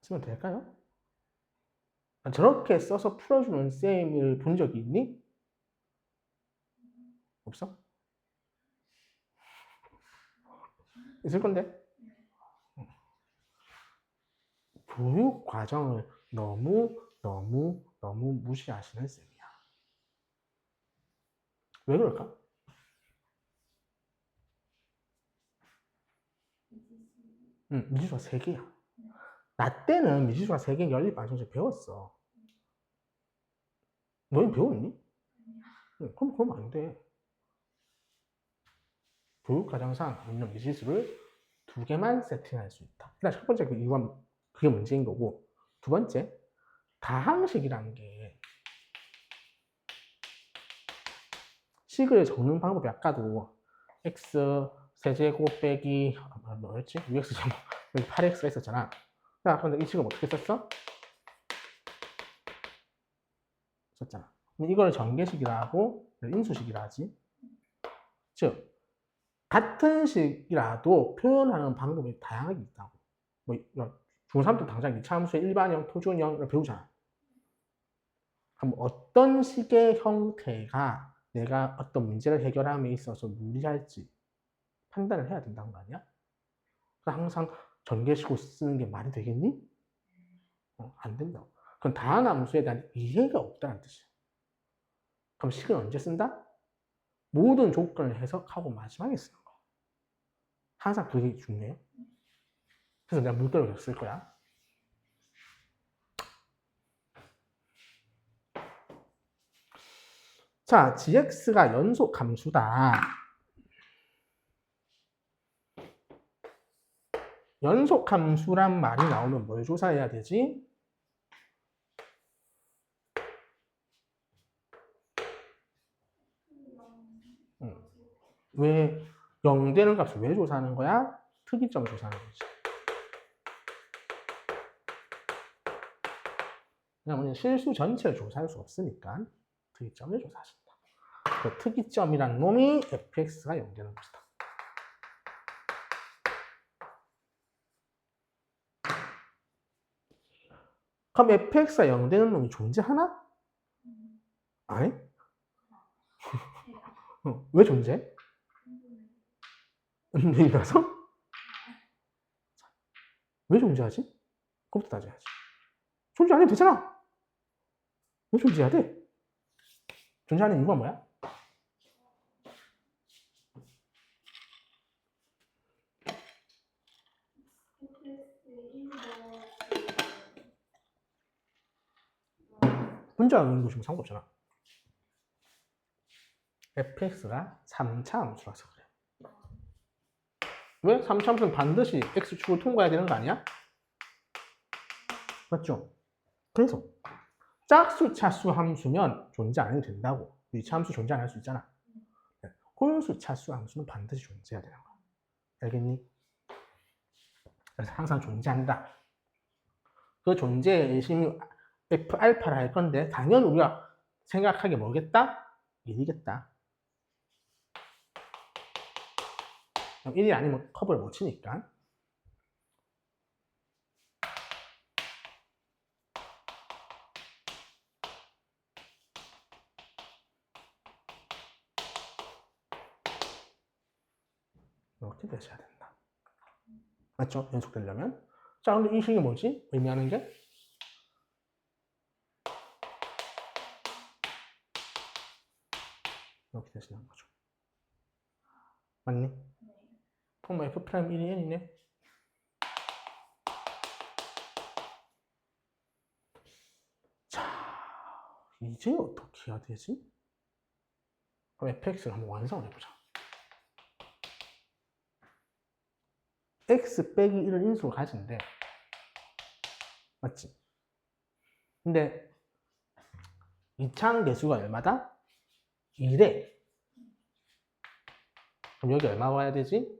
쓰면 될까요? 저렇게 써서 풀어주는 쌤을 본 적이 있니? 없어? 있을 건데? 교육 과정을 너무 무시하시는 쌤이야. 왜 그럴까? 미지수가 3개야. 나 때는 미지수가 3개 연립 방정식 배웠어. 너희 배웠니? 그럼 안 돼. 교육과정상 있는 미지수를 2개만 세팅할 수 있다. 일단 첫 번째 그 이유가 그게 문제인 거고, 두 번째 다항식이라는 게 식을 적는 방법이 아까도 x 세제곱 빼기 뭐였지? 6x 제곱 여기 8x가 있었잖아. 자, 그런데 이 식을 어떻게 썼어? 썼잖아. 이걸 전개식이라 하고 인수식이라 하지. 즉 같은 식이라도 표현하는 방법이 다양하게 있다고. 뭐 중3 때 당장 이차함수의 일반형, 표준형을 배우잖아. 그럼 어떤 식의 형태가 내가 어떤 문제를 해결함에 있어서 유리할지 판단을 해야 된다는 거 아니야? 항상 전개식으로 쓰는 게 말이 되겠니? 안 된다고. 그건 다한 함수에 대한 이해가 없다는 뜻이야. 그럼 식은 언제 쓴다? 모든 조건을 해석하고 마지막에 쓰는 거야. 항상 그게 중요해. 그래서 내가 물결을 쓸 거야. 자, gx가 연속 함수다. 연속 함수란 말이 나오면 뭘 조사해야 되지? 왜 0 되는 값을 왜 조사하는 거야? 특이점 조사하는 거지. 왜냐면 실수 전체를 조사할 수 없으니까 특이점을 조사하신다. 그 특이점이란 놈이 fx가 0 되는 것이다. 그럼 fx가 0 되는 놈이 존재하나? 아니? 왜 존재해? 은근이라서? 왜 존재하지? 그것부터 따져야지. 존재 안 해도 되잖아. 왜 존재해야 돼? 존재하는 이유가 뭐야? 혼자 있는 것이면 상관없잖아. fx가 3차 함수라서 그래. 왜? 3차 함수는 반드시 x축을 통과해야 되는 거 아니야? 맞죠? 그래서 짝수, 차수 함수면 존재 안 해도 된다고. 2차 함수 존재 안 할 수 있잖아. 홀수, 차수 함수는 반드시 존재해야 되는 거야. 알겠니? 그래서 항상 존재한다. 그 존재의 의심이 F알파를 할 건데 당연히 우리가 생각하기 뭐겠다? 1이겠다. 1이 아니면 커브를 못 치니까. 이렇게 되셔야 된다. 맞죠? 연속되려면. 자, 근데 이 식이 뭐지? 의미하는 게? 이렇게 되시는 거죠. 맞니? 그럼 F'1이 n이네. 자, 이제 어떻게 해야 되지? 그럼 fx를 한번 완성을 해보자. x 빼기 1을 인수로 가진대. 맞지? 근데 이차항 계수가 얼마다? 2래. 그럼 여기 얼마 와야 되지?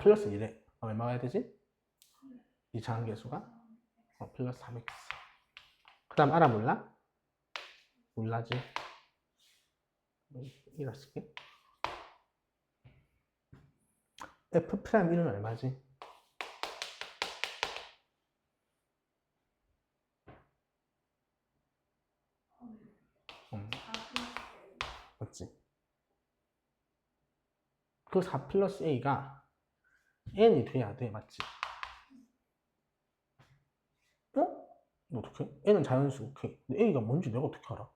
플러스 2래. 얼마 와야 되지? 이차항 계수가? 플러스 3x. 그 다음 알아 몰라? 몰라지. 이라 쓸게. F'1은 얼마지? 맞지? 그 4 플러스 A가 N이 돼야 돼. 맞지? 어떻게? N은 자연수. 오케이. 근데 A가 뭔지 내가 어떻게 알아?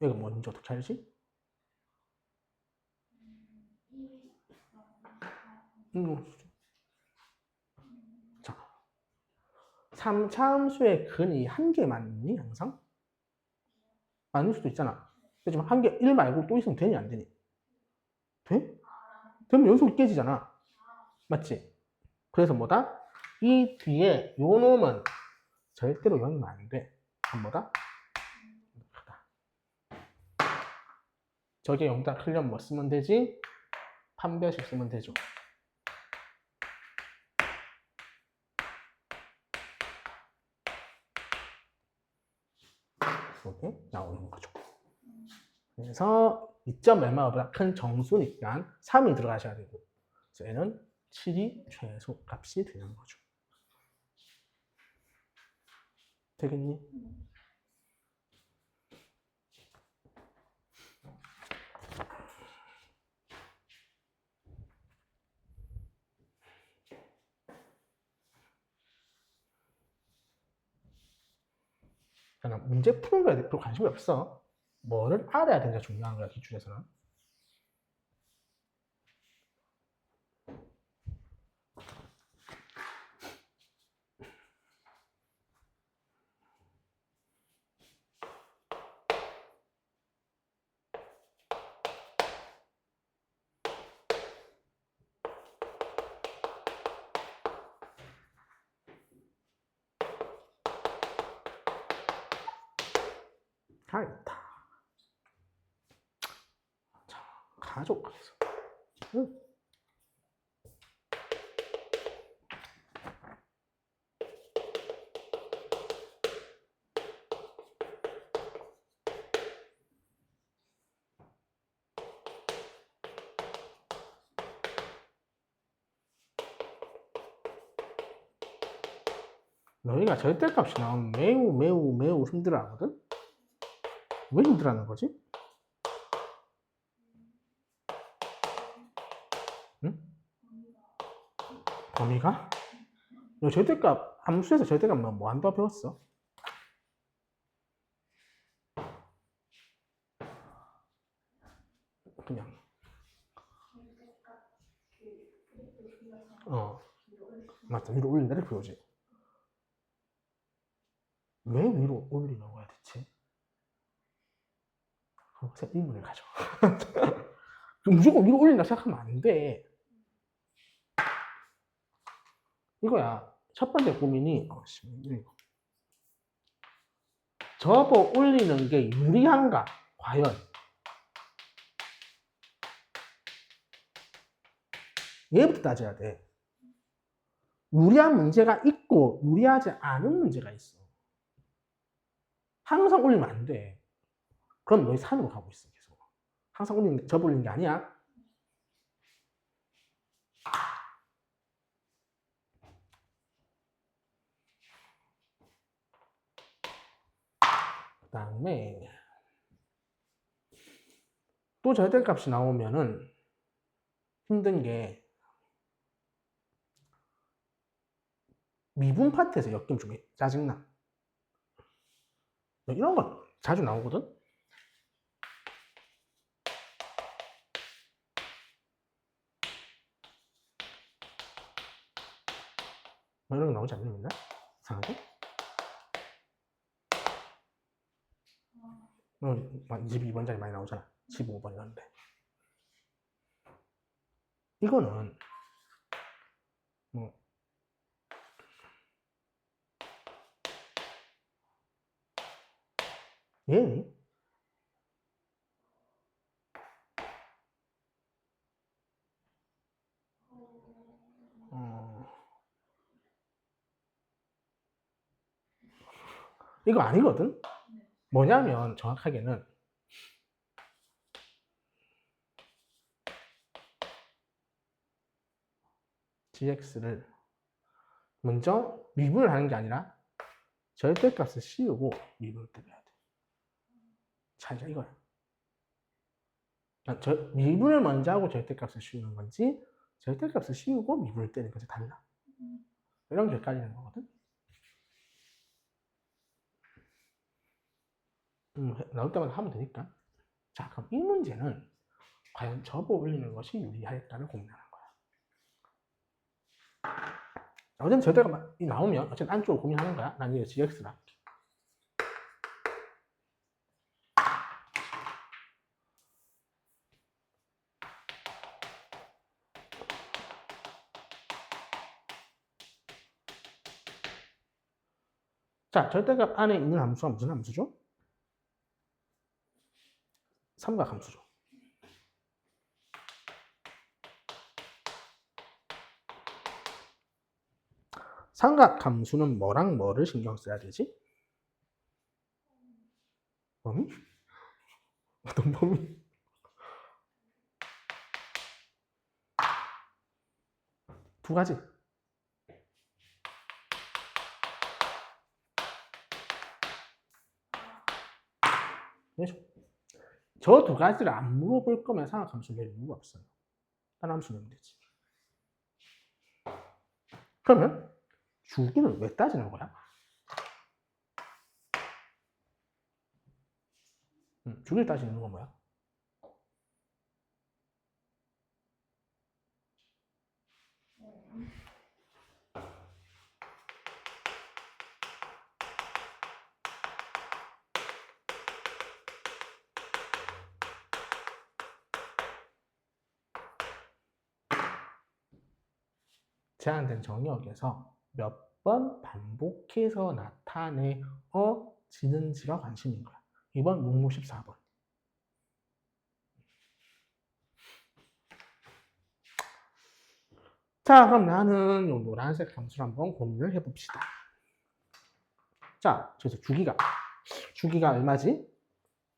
A가 뭔지 어떻게 알지? 자, 3차함수의 근이 한 개 맞니 항상? 아닐 수도 있잖아. 그렇지만 한 개 1 말고 또 있으면 되니 안 되니? 돼? 되면 연속이 깨지잖아. 맞지? 그래서 뭐다? 이 뒤에 요 놈은 절대로 0이면 안 돼. 그럼 뭐다? 크다. 저게 0다 크려면 뭐 쓰면 되지? 판별식 쓰면 되죠. 이렇게 나오는 거죠. 그래서 2점 얼마보다 큰 정수니까 3이 들어가셔야 되고, 그래서 얘는 7이 최소 값이 되는 거죠. 되겠니? 그냥 문제 푸는 거에 별로 관심이 없어. 뭐를 알아야 되는지가 중요한 거야, 기출에서는. 다 있다. 자, 가족에서. 응. 너희가 절대값이 나오면 매우 힘들어하거든? 왜 힘들어하는 거지? 응? 범위가? 너 절대값, 함수에서 절대값 뭐 한다고 배웠어? 그냥. 맞다. 위로 올린다를 배우지. 왜 위로 올리는 거야, 대체? 그래서 의문을 가져. 무조건 위로 올린다 생각하면 안 돼. 이거야. 첫 번째 고민이, 접어 올리는 게 유리한가? 과연? 얘부터 따져야 돼. 유리한 문제가 있고, 유리하지 않은 문제가 있어. 항상 올리면 안 돼. 그럼 너희 산으로 가고 있어, 계속. 항상 접어 올리는 게 아니야. 그 다음에, 또 절대값이 나오면은 힘든 게, 미분 파트에서 엮이면 좀 짜증나. 이런 거 자주 나오거든? 이런 거 나오지 않는 맨날? 이상하게? 22번짜리 많이 나오잖아. 15번 이런데. 이거는, 뭐, 얘니? 이거 아니거든? 뭐냐면, 정확하게는, gx를 먼저 미분을 하는 게 아니라 절대값을 씌우고 미분을 때려야 돼. 차이가 이거야. 미분을 먼저 하고 절대값을 씌우는 건지 절대값을 씌우고 미분을 때리는 건지 달라. 이런 게 헷갈리는 거거든. 나올 때마다 하면 되니까. 자, 그럼 이 문제는 과연 접어 올리는 것이 유리할까를 고민하는 거야. 어쨌든 절대가 나오면 어쨌든 안쪽으로 고민하는 거야. 난 이게 gx라. 자, 절대값 안에 있는 함수가 무슨 함수죠? 삼각함수죠. 삼각함수는 뭐랑 뭐를 신경 써야 되지? 범위? 어떤 범위? 두 가지. 저 두 가지를 안 물어볼 거면 삼각함수 낼 이유가 없어요. 다른 함수 내면 되지. 그러면 주기는 왜 따지는 거야? 주기를 따지는 건 뭐야? 제한된 정의역에서 몇 번 반복해서 나타내어지는지가 관심인 거야. 이번 문무 14번. 자, 그럼 나는 이 노란색 함수를 한번 고민을 해봅시다. 자, 그래서 주기가 얼마지?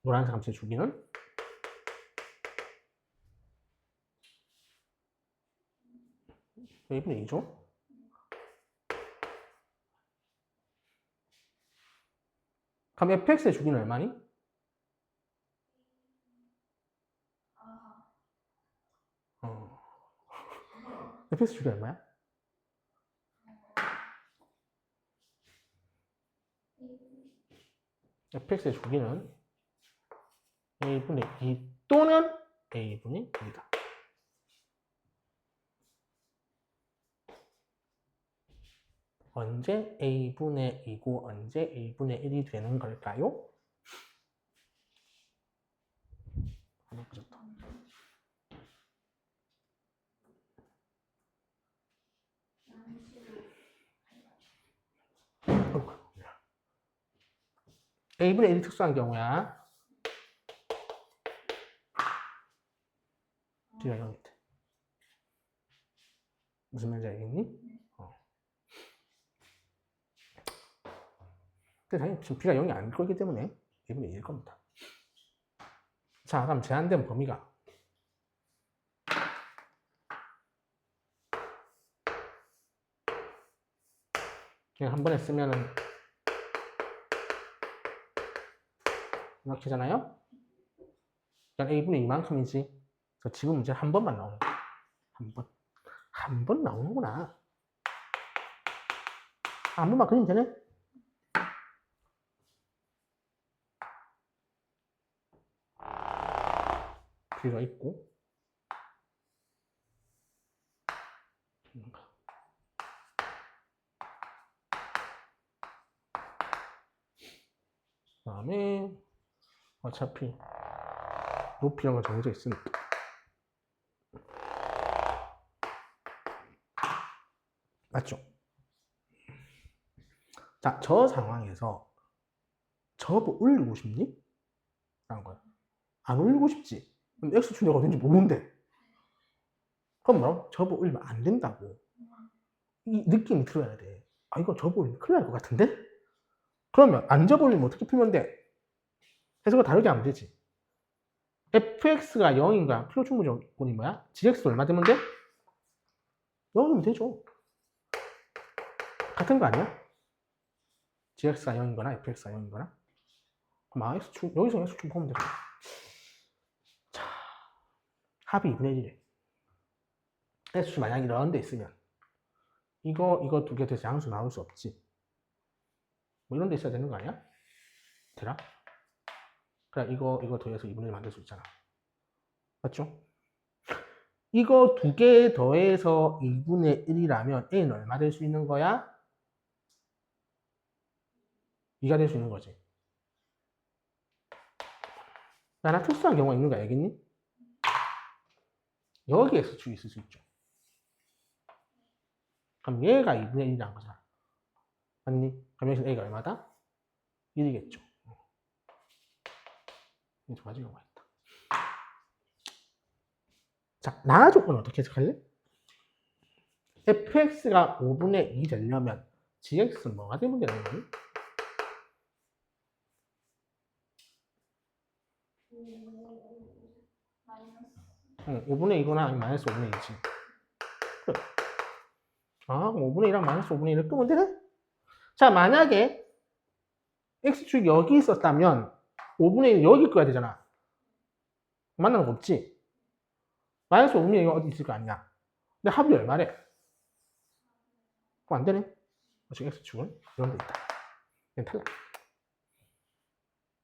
노란색 함수의 주기는? A분의 2죠? 그럼 fx의 주기는 얼마니? fx 주기 얼마야? fx의 주기는 a분의 2 또는 a분의 2다. 언제 a분의 2고 언제 a분의 1이 되는 걸까요? 하나 그졌다. a분의 1이 특수한 경우야. D가 0이 돼. 무슨 말인지 알겠니? 근데 당연히 지금 B가 0이 아닐 거기 때문에 a분의 1일 겁니다. 자, 그럼 제한된 범위가 그냥 한 번에 쓰면은 이렇게잖아요? 그러니까 a분의 이만큼이지. 그래서 지금 문제 한 번만 나오는 거야. 한 번 나오는구나. 한 번만 그리면 되네? B가 있고 그 다음에 어차피 높이란 건 정해져 있으니까 맞죠? 자, 저 상황에서 저거 올리고 싶니? 라는 거야. 안 올리고 싶지. 근데 X축이 어딘지 모르는데. 그럼 뭐라고? 접어 올리면 안 된다고. 이 느낌이 들어야 돼. 아, 이거 접어 올리면 큰일 날 것 같은데? 그러면 안 접어 올리면 어떻게 풀면 돼? 해석을 다르게 하면 되지. fx가 0인가? 필요 충분 조건이 뭐야? gx 얼마 되면 돼? 0이면 되죠. 같은 거 아니야? gx가 0인거나 fx가 0인거나? 그럼 x축, 여기서 x축 보면 되죠. 자, 합이 2분의 1이래. x축 만약 이런 데 있으면 이거 두 개 돼서 양수 나올 수 없지. 뭐 이런 데 있어야 되는 거 아니야? 되나? 그래, 이거 더해서 2분의 1 만들 수 있잖아. 맞죠? 이거 두 개 더해서 2분의 1이라면 a는 얼마 될 수 있는 거야? 2가 될 수 있는 거지. 하나 특수한 경우가 있는 거 알겠니? 여기에서 축이 있을 수 있죠. 그럼 얘가 2분의 1이라는 거잖아. 맞니? 그럼 여기서 a가 얼마다? 1이겠죠. 이 두 가지 경우가 있다. 자, 나화 조건은 어떻게 해석할래? fx가 5분의 2 되려면 gx는 뭐가 되면 되는 거니? 마이너스 5분의 2거나 아니면 마이너스 5분의 2지. 그래. 아, 그럼 5분의 2랑 마이너스 5분의 1을 끄면 되네? 자, 만약에 x축이 여기 있었다면 5분의 1 여기 끄야 되잖아. 만나는 거 없지? 마이너스 5분의 1가 어디 있을 거 아니야? 근데 합이 얼마래? 그럼 안 되네? 지금 x축은 이런 데 있다. 얘는 탈락.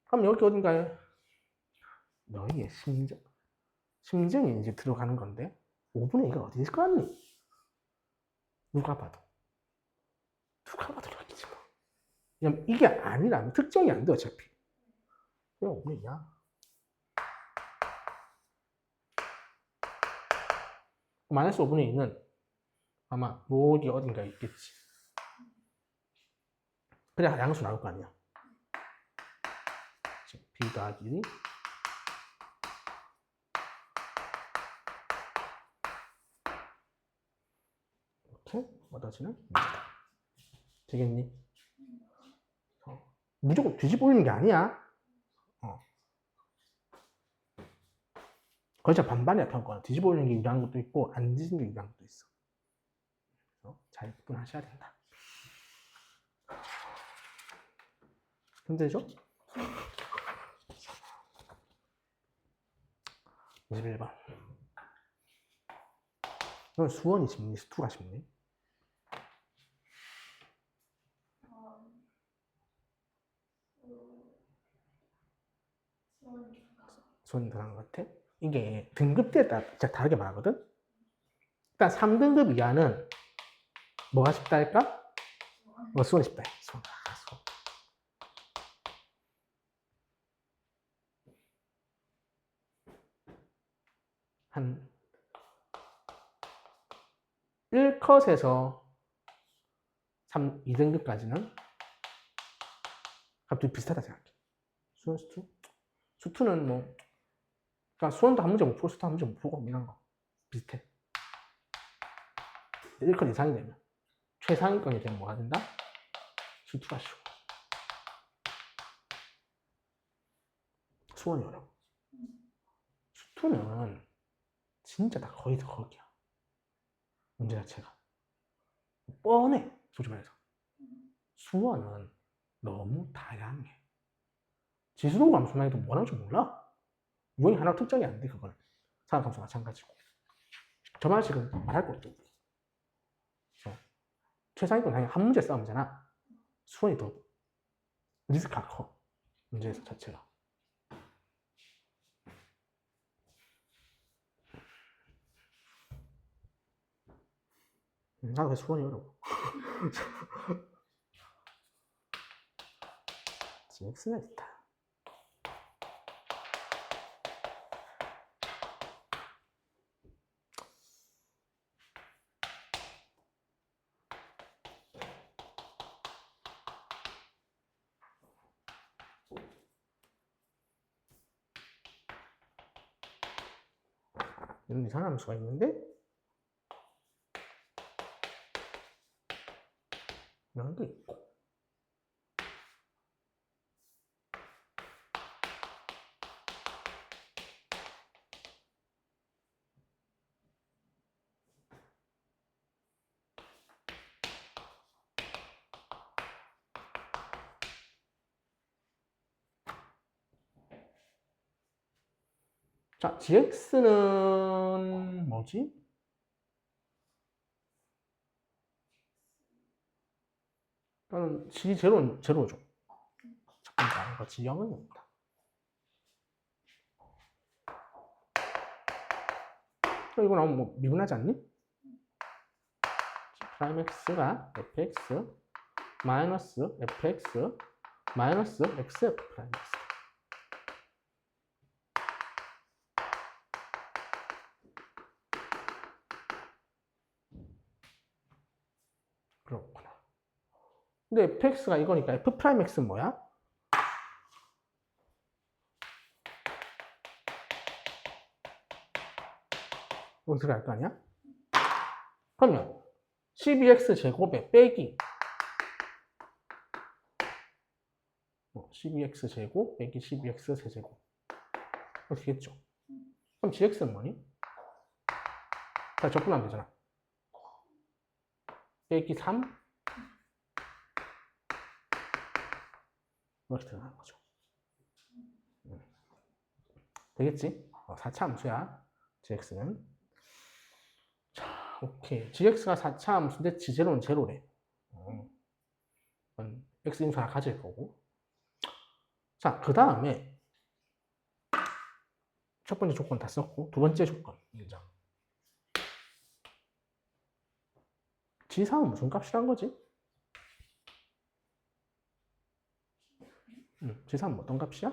그럼 여기 어딘가에 너희의 심정이 이제 들어가는 건데 5분의 2가 어디 있을 것 같니? 누가 봐도 여기지 뭐. 왜냐면 이게 아니라면 특정이 안 돼 어차피. 그냥 5분의 2야. 마이너스 5분의 2는 아마 여기 어딘가에 있겠지. 그래야 양수 나올 거 아니야. b 더하기 1이 이렇게 얻어지는 문제다. 되겠니? 무조건 뒤집어 올리는 게 아니야. 거의 반반이야 평가는. 뒤집어 올리는 게 유리한 것도 있고 안 뒤집는 게 유리한 것도 있어. 그래서 잘 구분하셔야 된다. 힘들죠? 21번. 넌 수원이 쉽니? 수투가 쉽니? 수원이 더 나은 것 같아? 이게 등급대에 따라 다르게 말하거든? 일단 3등급 이하는 뭐가 쉽다 할까? 수원이 쉽다. 수원. 한 1컷에서 2등급까지는 값도 비슷하다 생각해. 수원, 수투? 수투는 뭐, 그러니까 수원도 한 문제 못 풀고 수투 한 문제 못 풀고 이런 거 비슷해. 1컷 이상이 되면 최상위권이 되면 뭐가 된다? 수투가 쉬워. 수원이 어려워. 수투는 진짜 다 거의 다 거기야. 문제 자체가 뻔해. 솔직히 말해서 수원은 너무 다양해. 지수도 감수만 해도 뭐라는 줄 몰라. 유형이 하나 특정이 안 돼. 그거는 사각함수 마찬가지고. 저만 지금 말할 것도 없고. 최상위권 당연히 한 문제 싸움이잖아. 수원이 더 리스크가 커. 문제 자체가. 나도 왜 수원이 어려워. GX는 있다. 이런 이상한 수가 있는데 이런 게 있고. 자, GX는 뭐지? 일단은 C 제로죠. 잠깐만, 이거 G형은 없다. 이거 나오면 뭐 미분하지 않니? 프라임 x가 fx 마이너스 fx 마이너스 xf 프라임 x. 그렇구나. 근데 fx가 이거니까 f 프라임 x는 뭐야? 여기 들어갈 거 아니야? 그러면 12x 제곱에 빼기 12x 제곱 빼기 12x 세제곱 어떻게 했죠? 그럼 gx는 뭐니? 다 적분하면 되잖아. 빼기 3 이렇게 들어가는 거죠. 되겠지? 4차 함수야. gx는. 자, 오케이. gx가 4차 함수인데 g제로는 제로래. x 인수 하나 가질 거고. 자, 그 다음에 첫 번째 조건 다 썼고 두 번째 조건 인정. g3은 무슨 값이란 거지? g3은 어떤 값이야?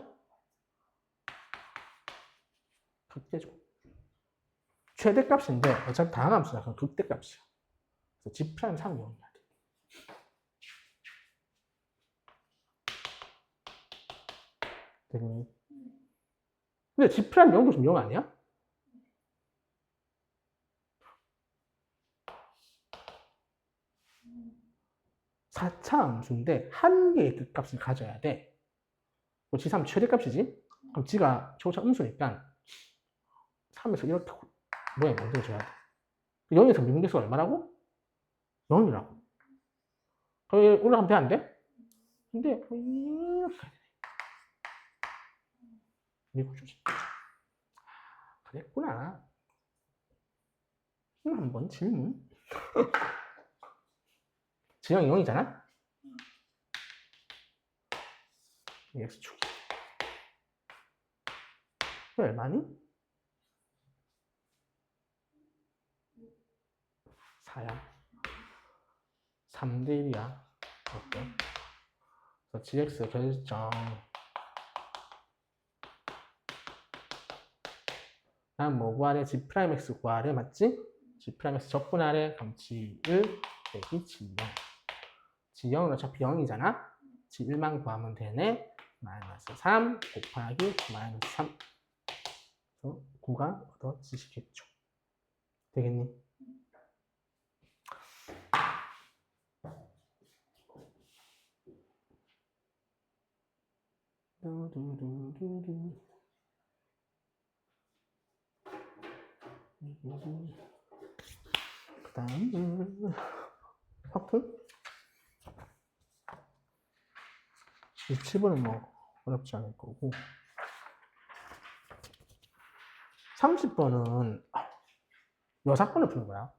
극대죠. 최대값인데 어차피 다항함수야. 그럼 극대값이야. 그래서 g'3이 0이야. 되겠니? 근데 g'0도 좀 0 아니야? (4차) 함수인데 한 개의 극값을 가져야 돼. g3 최대값이지? 그럼 g가 최고차 음수니까 3에서 이렇게 모양 만들어줘야 돼. 0에서 미분계수가 얼마라고? 0이라고. 거기 올라가면 돼, 안 돼? 근데 이렇게 미국 주지. 그랬구나. 한번 질문. 지형이 0이잖아? x축이. 이거 얼마니? 4야. 3대 1이야. 어때? 그래서 gx 결정. 난 뭐 구하래? g'x 구하래? 맞지? g'x 적분하래? 그럼 g1 빼기 g0. g0은 어차피 0이잖아? g1만 구하면 되네. 마이너스 3 곱하기 마이너스 3. 그래서 9가 얻어지시겠죠. 되겠니? 그 다음은 확분? 27번은 뭐 어렵지 않을 거고 30번은 여사건을 푸는 거야.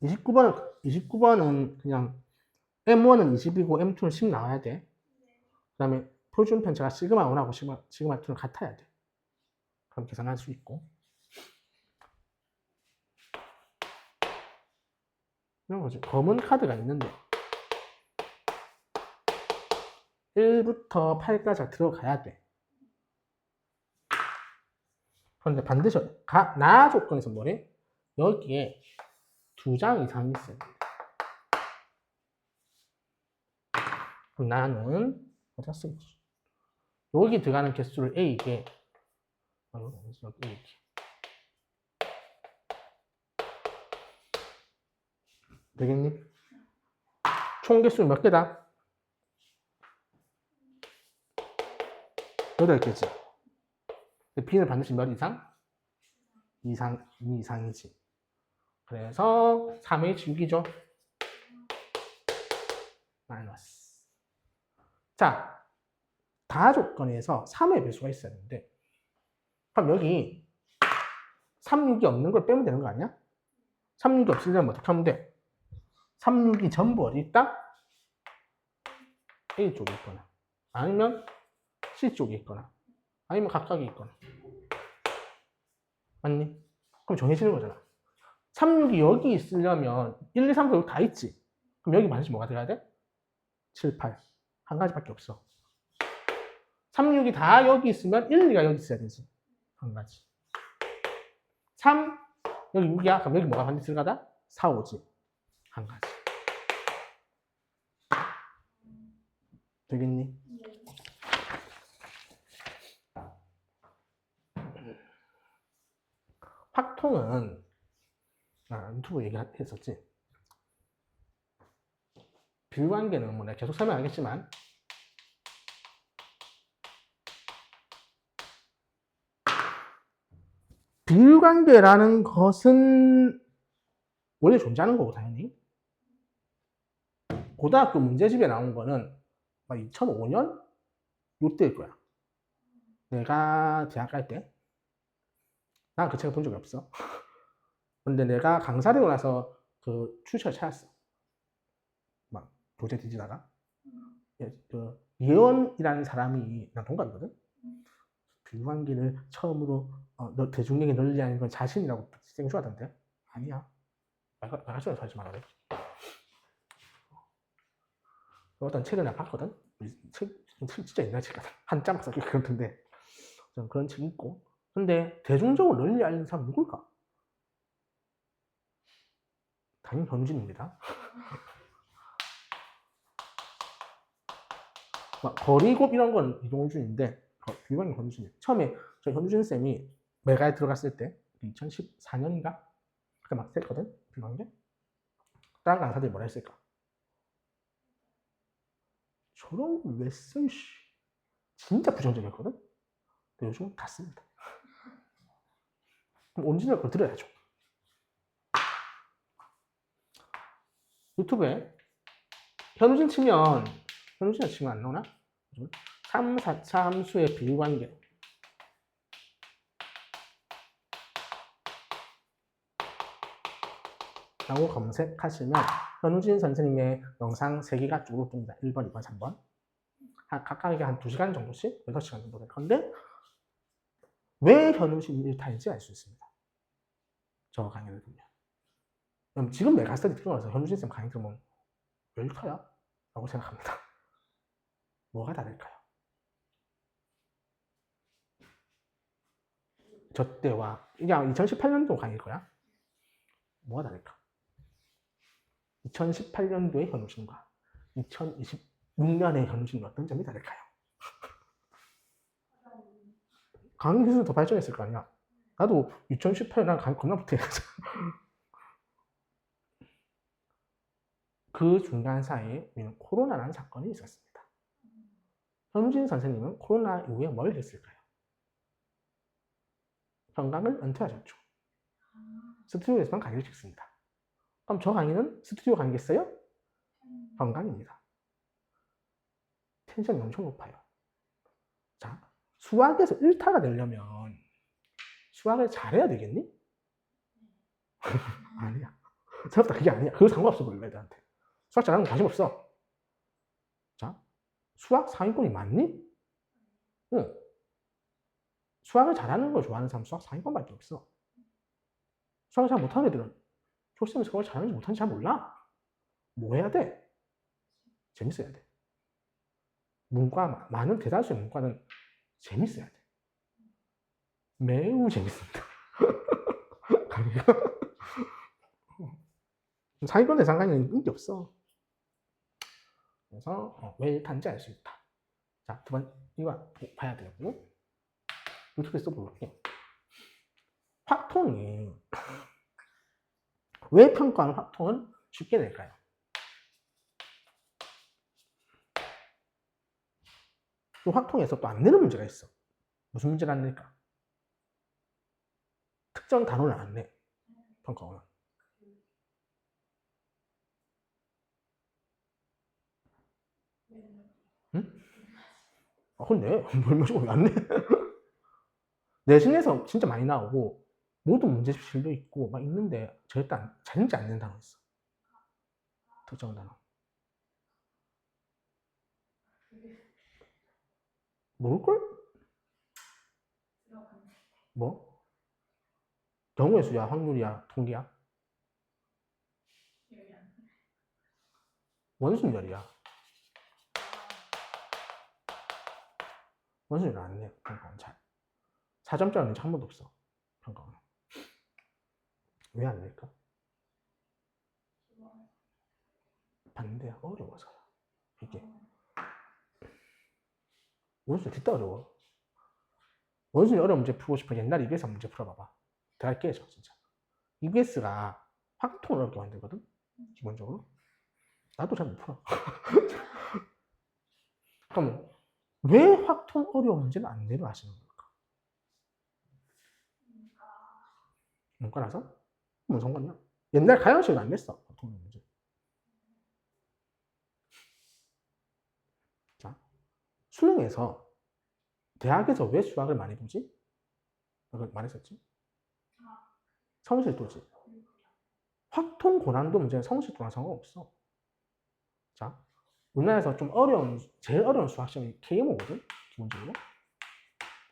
(29번은) 그냥 M1은 20이고 M2는 10 나와야 돼. 그 다음에 표준 편차가 시그마 1하고 시그마 2는 같아야 돼. 그럼 계산할 수 있고. 이런 거지. 검은 카드가 있는데 1부터 8까지 들어가야 돼. 그런데 반드시 나 조건에서 뭐래? 여기에 2장 이상이 있어야 돼. 그럼 나는 어디다 쓰겠지? 여기 들어가는 개수를 A게 여기 A게 되겠니? 총 개수는 몇 개다? 8개지. B는 반드시 몇 이상? 2 이상이지. 그래서 3H 6이죠. 마이너스. 자, 다 조건에서 3의 배수가 있어야 되는데 그럼 여기 3, 6이 없는 걸 빼면 되는 거 아니야? 3, 6이 없으려면 어떻게 하면 돼? 3, 6이 전부 어디 있다? A 쪽에 있거나 아니면 C 쪽에 있거나 아니면 각각이 있거나. 맞니? 그럼 정해지는 거잖아. 3, 6이 여기 있으려면 1, 2, 3, 4 여기 다 있지. 그럼 여기 반드시 뭐가 들어가야 돼? 7, 8. 한 가지밖에 없어. 3, 6이 다 여기 있으면 1, 2가 여기 있어야 되지. 한 가지. 3, 여기 6이야. 그럼 여기 뭐가 반드시 들어가다? 4, 5지. 한 가지. 되겠니? 네. 확통은 유튜브 얘기했었지. 비율관계는 뭐 내가 계속 설명하겠지만 비율관계라는 것은 원래 존재하는 거고 당연히. 고등학교 문제집에 나온 거는 2005년 요때일 거야. 내가 대학 갈 때. 난 그 책을 본 적이 없어. 근데 내가 강사되고 나서 그 출처를 찾았어. 막 교재 뒤지다가 그 예언이라는 사람이 난 동갑이거든. 비관계를 처음으로 대중에게 널리 하는 건 자신이라고 생수하던데 아니야. 말가처럼 하지 말아래. 어떤 책을 내가 봤거든. 책 진짜 옛날 책 같아. 한자막 써있고 그런데 그런 책 있고. 근데 대중적으로 널리 알리는 사람 누굴까? 당연히 현우진입니다. 거리곱 이런 건 이동준인데 비관계 현우진. 처음에 저 현우진 쌤이 메가에 들어갔을 때 2014년인가 그때 막 했거든. 비관계. 다른 강사들이 뭐라 했을까? 저런 걸 왜 써? 진짜 부정적이었거든. 근데 요즘은 다 씁니다. 그럼 온진을 그걸 들어야죠. 유튜브에 현우진 치면 안 나오나? 3, 4차 함수의 비율관계. 라고 검색하시면 현우진 선생님의 영상 3개가 쭉 뜹니다. 1번, 2번, 3번. 각각에게 한 2시간 정도씩, 6시간 정도 될 건데 왜 현우진이 1타인지 알 수 있습니다. 저 강의를 보면. 지금 메가스터디 들어가서 현우진 쌤 강의 들으면 왜 1타야? 라고 생각합니다. 뭐가 다를까요? 저 때와 이게 2018년도 강의일 거야. 뭐가 다를까? 2018년도의 현우진과 2026년의 현우진과 어떤 점이 다를까요? 강의 기술이 더 발전했을 거 아니야. 나도 2018년 난 강의 겁나 못해가지고 그 중간 사이에 코로나라는 사건이 있었습니다. 현우진 선생님은 코로나 이후에 뭘 했을까요? 현강을 은퇴하셨죠. 스튜디오에서만 강의를 찍습니다. 그럼 저 강의는 스튜디오 강의겠어요? 현강입니다. 텐션이 엄청 높아요. 자, 수학에서 1타가 되려면 수학을 잘해야 되겠니? 아니야. 생각보다 그게 아니야. 그거 상관없어 보여, 애들한테. 수학 잘하는 거 관심 없어. 자, 수학 상위권이 맞니? 응. 수학을 잘하는 걸 좋아하는 사람 수학 상위권밖에 없어. 수학을 잘 못하는 애들은 교수님이 수학을 잘하는지 못하는지 잘 몰라. 뭐 해야 돼? 재밌어야 돼. 문과, 많은 대다수의 문과는 재밌어야 돼. 매우 재밌습니다. 상위권 대상 강의는 인기 없어. 그래서 왜 1타인지 알 수 있다. 자, 두 번, 이거 봐야 되고 유튜브에서 볼게요. 확통이 왜 평가하는 확통은 쉽게 낼까요? 또 확통에서 또 안 내는 문제가 있어. 무슨 문제를 안 낼까? 특정 단어를 안 내. 평가원은. 응? 근데 뭘 가지고 안 내? 내신에서 진짜 많이 나오고 모든 문제집실도 있고 막 있는데 절대 진짜 안 낸 단어 있어. 특정 단어. 모를걸? 들어봤는데. 뭐? 경우의 수야, 확률이야, 통계야? 기억이 안 나. 원순열이야. 원순열 안 내, 평가원 잘. 4점짜리는 한 번도 없어, 평가원. 왜 안 낼까? 반대야, 어려워서. 이게. 원순이 진짜 어려워. 원순이 어려운 문제 풀고 싶어. 옛날 EBS 문제 풀어봐봐. 대학 깨져, 진짜. EBS가 확통을 어렵게 만들거든, 기본적으로. 나도 잘 못 풀어. 그럼 왜 확통 어려운 문제는 안 내려 하시는 걸까? 문과라서? 뭔 상관이야? 옛날 가양식은 안 냈어, 확통 어려운 문제. 자, 수능에서 대학에서 왜 수학을 많이 보지? 그걸 말했었지? 성실도지. 확통 고난도 문제는 성실도랑 상관없어. 자, 우리나라에서 좀 어려운, 제일 어려운 수학 시험이 KMO거든, 기본적으로.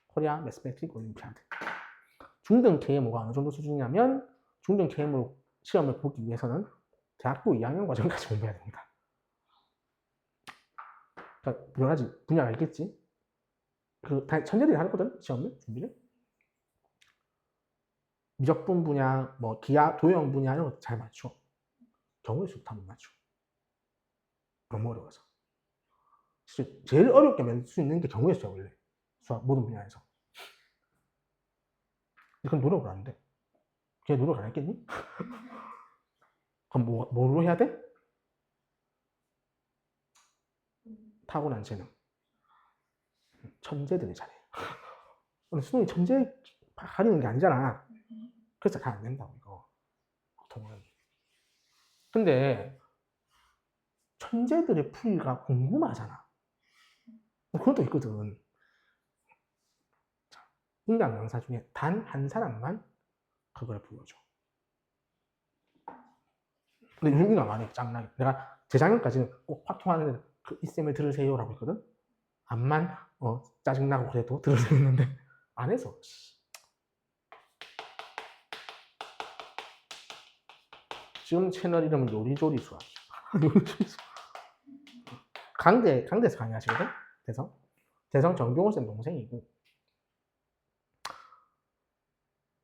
코리아 매스매틱 올림피아드. 중등 KMO가 어느 정도 수준이냐면, 중등 KMO 시험을 보기 위해서는 대학교 2학년 과정까지 공부해야 됩니다. 그러니까 여러 가지 분야가 있겠지. 천재들이 하거든, 시험을, 준비를. 미적분 분야, 뭐 기하, 도형 분야 이런 거 잘 맞춰. 경우의 수 다 못 맞춰. 너무 어려워서. 제일 어렵게 만들 수 있는 게 경우의 수야, 원래. 수학 모든 분야에서. 그건 노력을 안 돼. 걔 노력 안 했겠니? 그럼 뭐로 해야 돼? 타고난 재능. 천재들이 잘해. 수능이 천재 가리는 게 아니잖아. 그래서 잘 안 된다고, 이거. 보통은. 근데 천재들의 풀이가 궁금하잖아. 그것도 있거든. 인간 강사 중에 단 한 사람만 그걸 보여줘. 근데 윤기가 많이 짱나게. 내가 재작년까지는 꼭 확통하는 그 이쌤을 들으세요라고 했거든. 암만 짜증나고 그래도 들으세요 했는데 안 해서. 지금 채널 이름은 요리조리 수학. 요리조리 수학. 강대에서 강의하시거든. 대성 정병호 쌤 동생이고.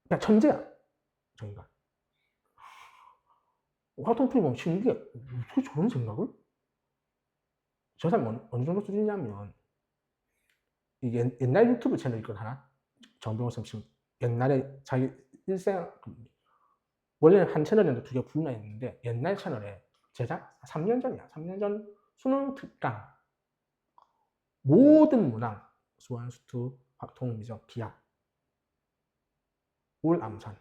그냥 천재야. 저희가. 화통풀이 보면 쉬운 게 어떻게 저런 생각을? 저 사람 어느 정도 수준이냐면 옛날 유튜브 채널 있거든 하나. 정병호 쌤 지금 옛날에 자기 일생 원래는 한 채널이었는데 두 개 분화했는데 옛날 채널에 제작 3년 전이야. 3년 전 수능 특강 모든 문항 수원, 수투, 확통, 미적, 기하, 울, 암산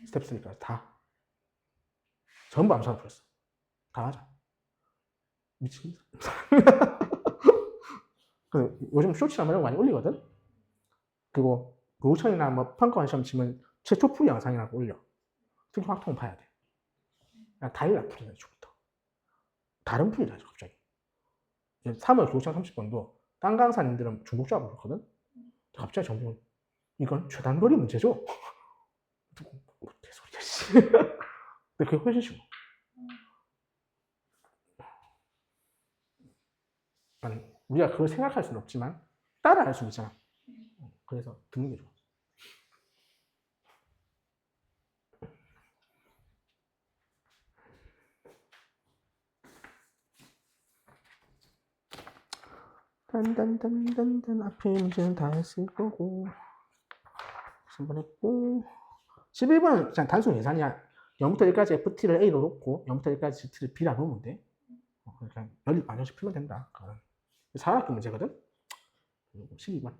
스텝 3까지 다 전부 암산을 풀었어. 다 맞아. 미친. 요즘 쇼츠나 이런 거 많이 올리거든. 그리고 로션이나 뭐 평가원 시험 치면 최초 풀이 영상이라고 올려. 특히 확통 봐야 돼. 다일락 풀이야, 이쪽부터. 다른 풀이다, 갑자기. 3월 교시장 30번도 딴 강사님들은 중복조합을 그렇거든. 갑자기 정보는 이건 최단거리 문제죠. 개소리야, 씨. 근데 그게 훨씬 쉬워. 아니, 우리가 그걸 생각할 수는 없지만 따라할 수 있잖아. 그래서 듣는 게 좋아. 단단단단단 앞에 문제는 다 했을 거고 3번 했고 11번은 그냥 단순 계산이야. 0부터 1까지 FT를 A로 놓고 0부터 1까지 GT를 B라 놓으면 돼. 그냥 연립 반영식 풀면 된다. 4학기 문제거든. 12번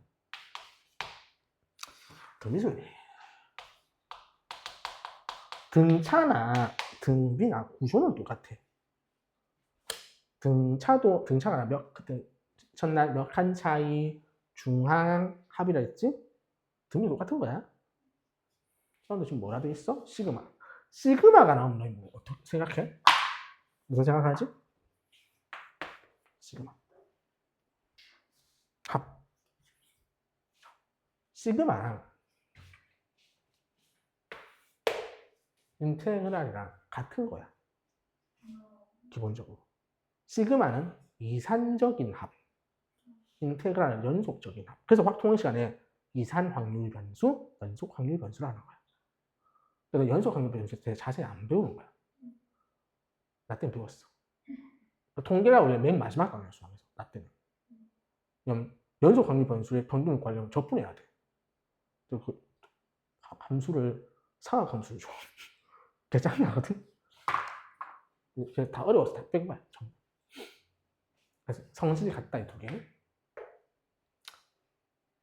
등비수네. 등차나 등비나 구조는 똑같아. 등차가 그때 첫날 몇 칸 차이, 중항, 합이라 했지? 등비 똑같은 거야. 사람들 지금 뭐라 돼 있어? 시그마. 시그마가 나오면 너희 뭐 어떻게 생각해? 무슨 생각하지? 시그마. 시그마랑 인테그랄이랑 같은 거야. 기본적으로. 시그마는 이산적인 합, 인테그랄은 연속적인 합. 그래서 통일 시간에 이산 확률 변수, 연속 확률 변수라는 거야. 그래서 연속 확률 변수에 대해 자세히 안 배우는 거야. 나 때는 배웠어. 통계라 원래 맨 마지막 강의야, 수학에서. 나 때는. 연속 확률 변수의 평균을 구하려면 적분해야 돼. 그 함수를 상학 함수를 줘. 개짱나거든. 다 어려워서 다 뺀 거야. 전부. 그래서 성질이 같다, 이 두 개.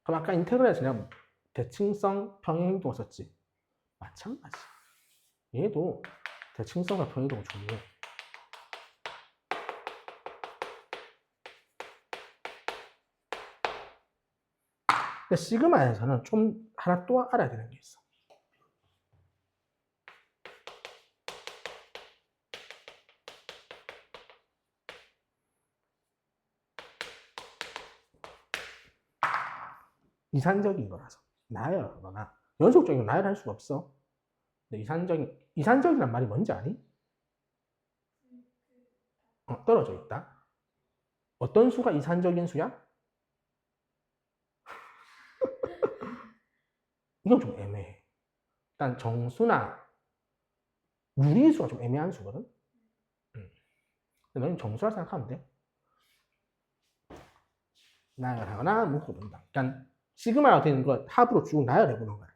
그럼 아까 인테그랄에서 내가 대칭성 평행이동을 썼지. 마찬가지. 얘도 대칭성과 평행이동을 중요해. 근데 시그마에서는 좀 하나 또 알아야 되는 게 있어. 이산적인 거라서. 나열하거나 연속적인 건 나열할 수가 없어. 근데 이산적이란 말이 뭔지 아니? 떨어져 있다. 어떤 수가 이산적인 수야? 이건 좀 애매해. 일단 정수나 무리수가 좀 애매한 수거든. 근데 너는 정수라 생각하면 돼. 나열하거나 묶어본다. 그러니까 시그마가 되는 거 합으로 쭉 나열해보는 거야.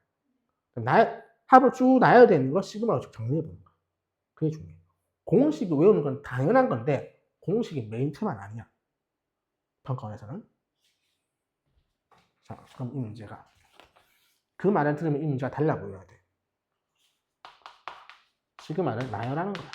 합으로 쭉 나열되는 거 시그마로 쭉 정리해보는 거야. 그게 중요해. 공식을 외우는 건 당연한 건데 공식이 메인 테마는 아니야. 평가원에서는. 자, 그럼 이 문제가 그 말을 들으면 이 문제가 달라 보여야 돼. 시그마를 나열하는 거야.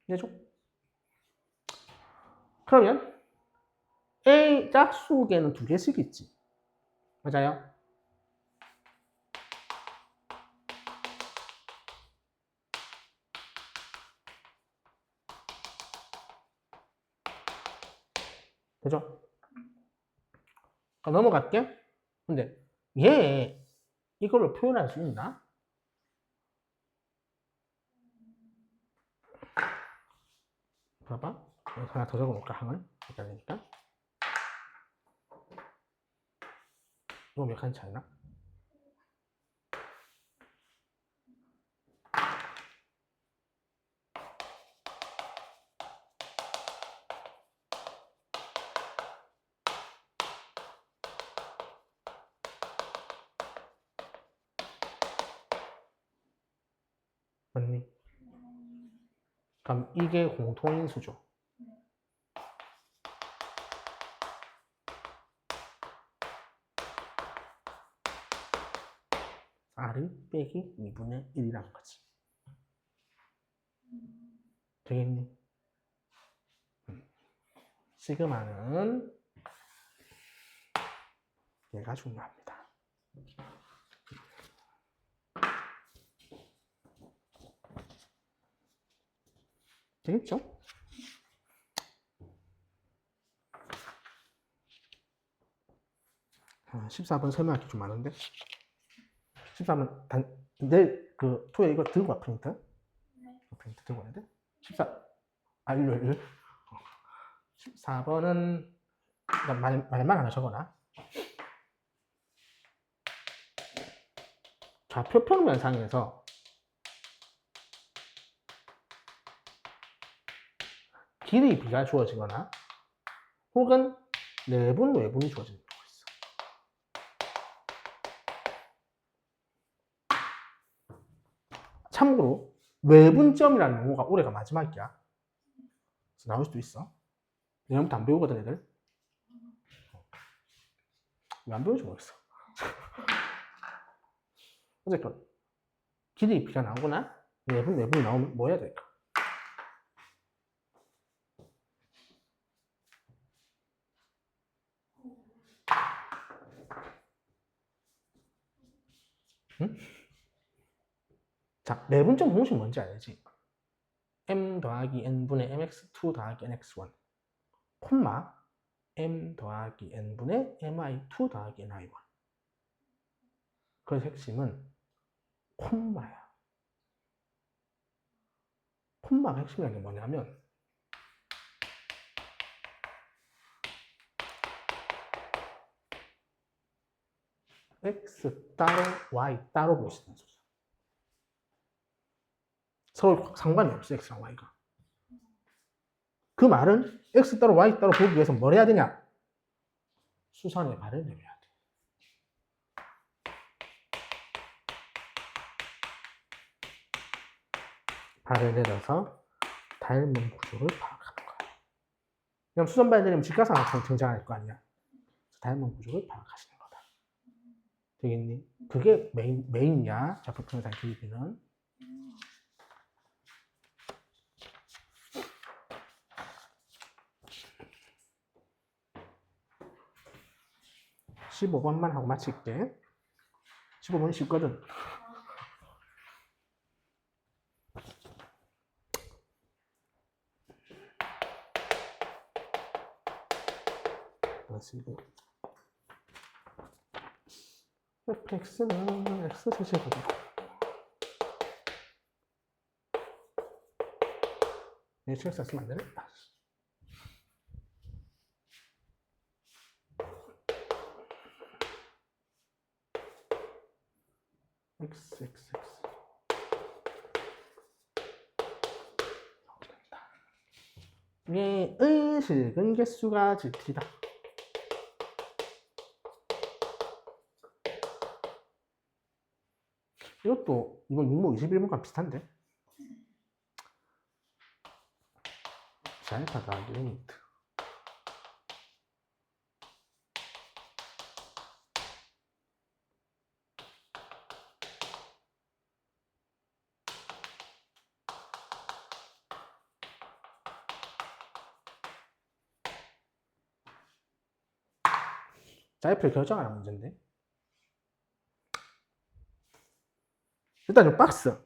이해죠? 그러면 A 짝수계는 두 개씩 있지. 맞아요? 되죠? 그럼 넘어갈게. 근데 얘 이걸로 표현할 수 있나? 봐봐. 하나 더 적어볼까? 항을 헷갈리니까. 이거 몇 칸 차이나? 맞니? 그럼 이게 공통인 수죠. R이 빼기 2분의 1이라는 거지. 되겠니? 시그마는 얘가 중요합니다. 되겠죠? 아, 14번 설명할 게 좀 많은데 14번 내일 그 토요일 이거 들고 와 프린트 프린트 들고 와야 돼? 14일 14번은 말만 하나 적어놔. 좌표평 면상에서 길이 비가 주어지거나 혹은 내분 외분이 주어지는 경우가 있어. 참고로 외분점이라는 용어가 올해가 마지막이야. 그래서 나올 수도 있어. 내년부터 안 배우거든 애들. 왜 안 배우지 모르겠어. 어쨌건 길이 비가 나오거나 내분 외분이 나오면 뭐 해야 될까? 응? 자, 내분점 공식 뭔지 알지? m 더하기 n분의 mx2 더하기 nx1 콤마 m 더하기 n분의 mi2 더하기 ni1. 그래서 핵심은 콤마야. 콤마가 핵심이라는 게 뭐냐면 x 따로 y 따로 볼 수 있는 소리야. 서로 상관이 없어, x랑 y가. 그 말은 x 따로 y 따로 보기 위해서 뭘 해야 되냐? 수선의 발을 내려야 돼. 발을 내려서 닮은 구조를 파악하는 거야. 그럼 수선발 내리면 직각삼각형이 등장할 거 아니야. 닮은 구조를 파악하시는 거다. 되겠니? 그게 메인이야. 좌표평행사의 그리기는. (15번만) 하고 마칠게. 15번이 쉽거든. 그리고 fx는 x 세제곱이고 hx 쓰면 안 되네. xxx 이게 의식은 개수가 GT다. 이것도 이건 6모 21번과 비슷한데. 알파 더하기 리미트 자이프를 결정하는 문제인데. 일단 좀 박스를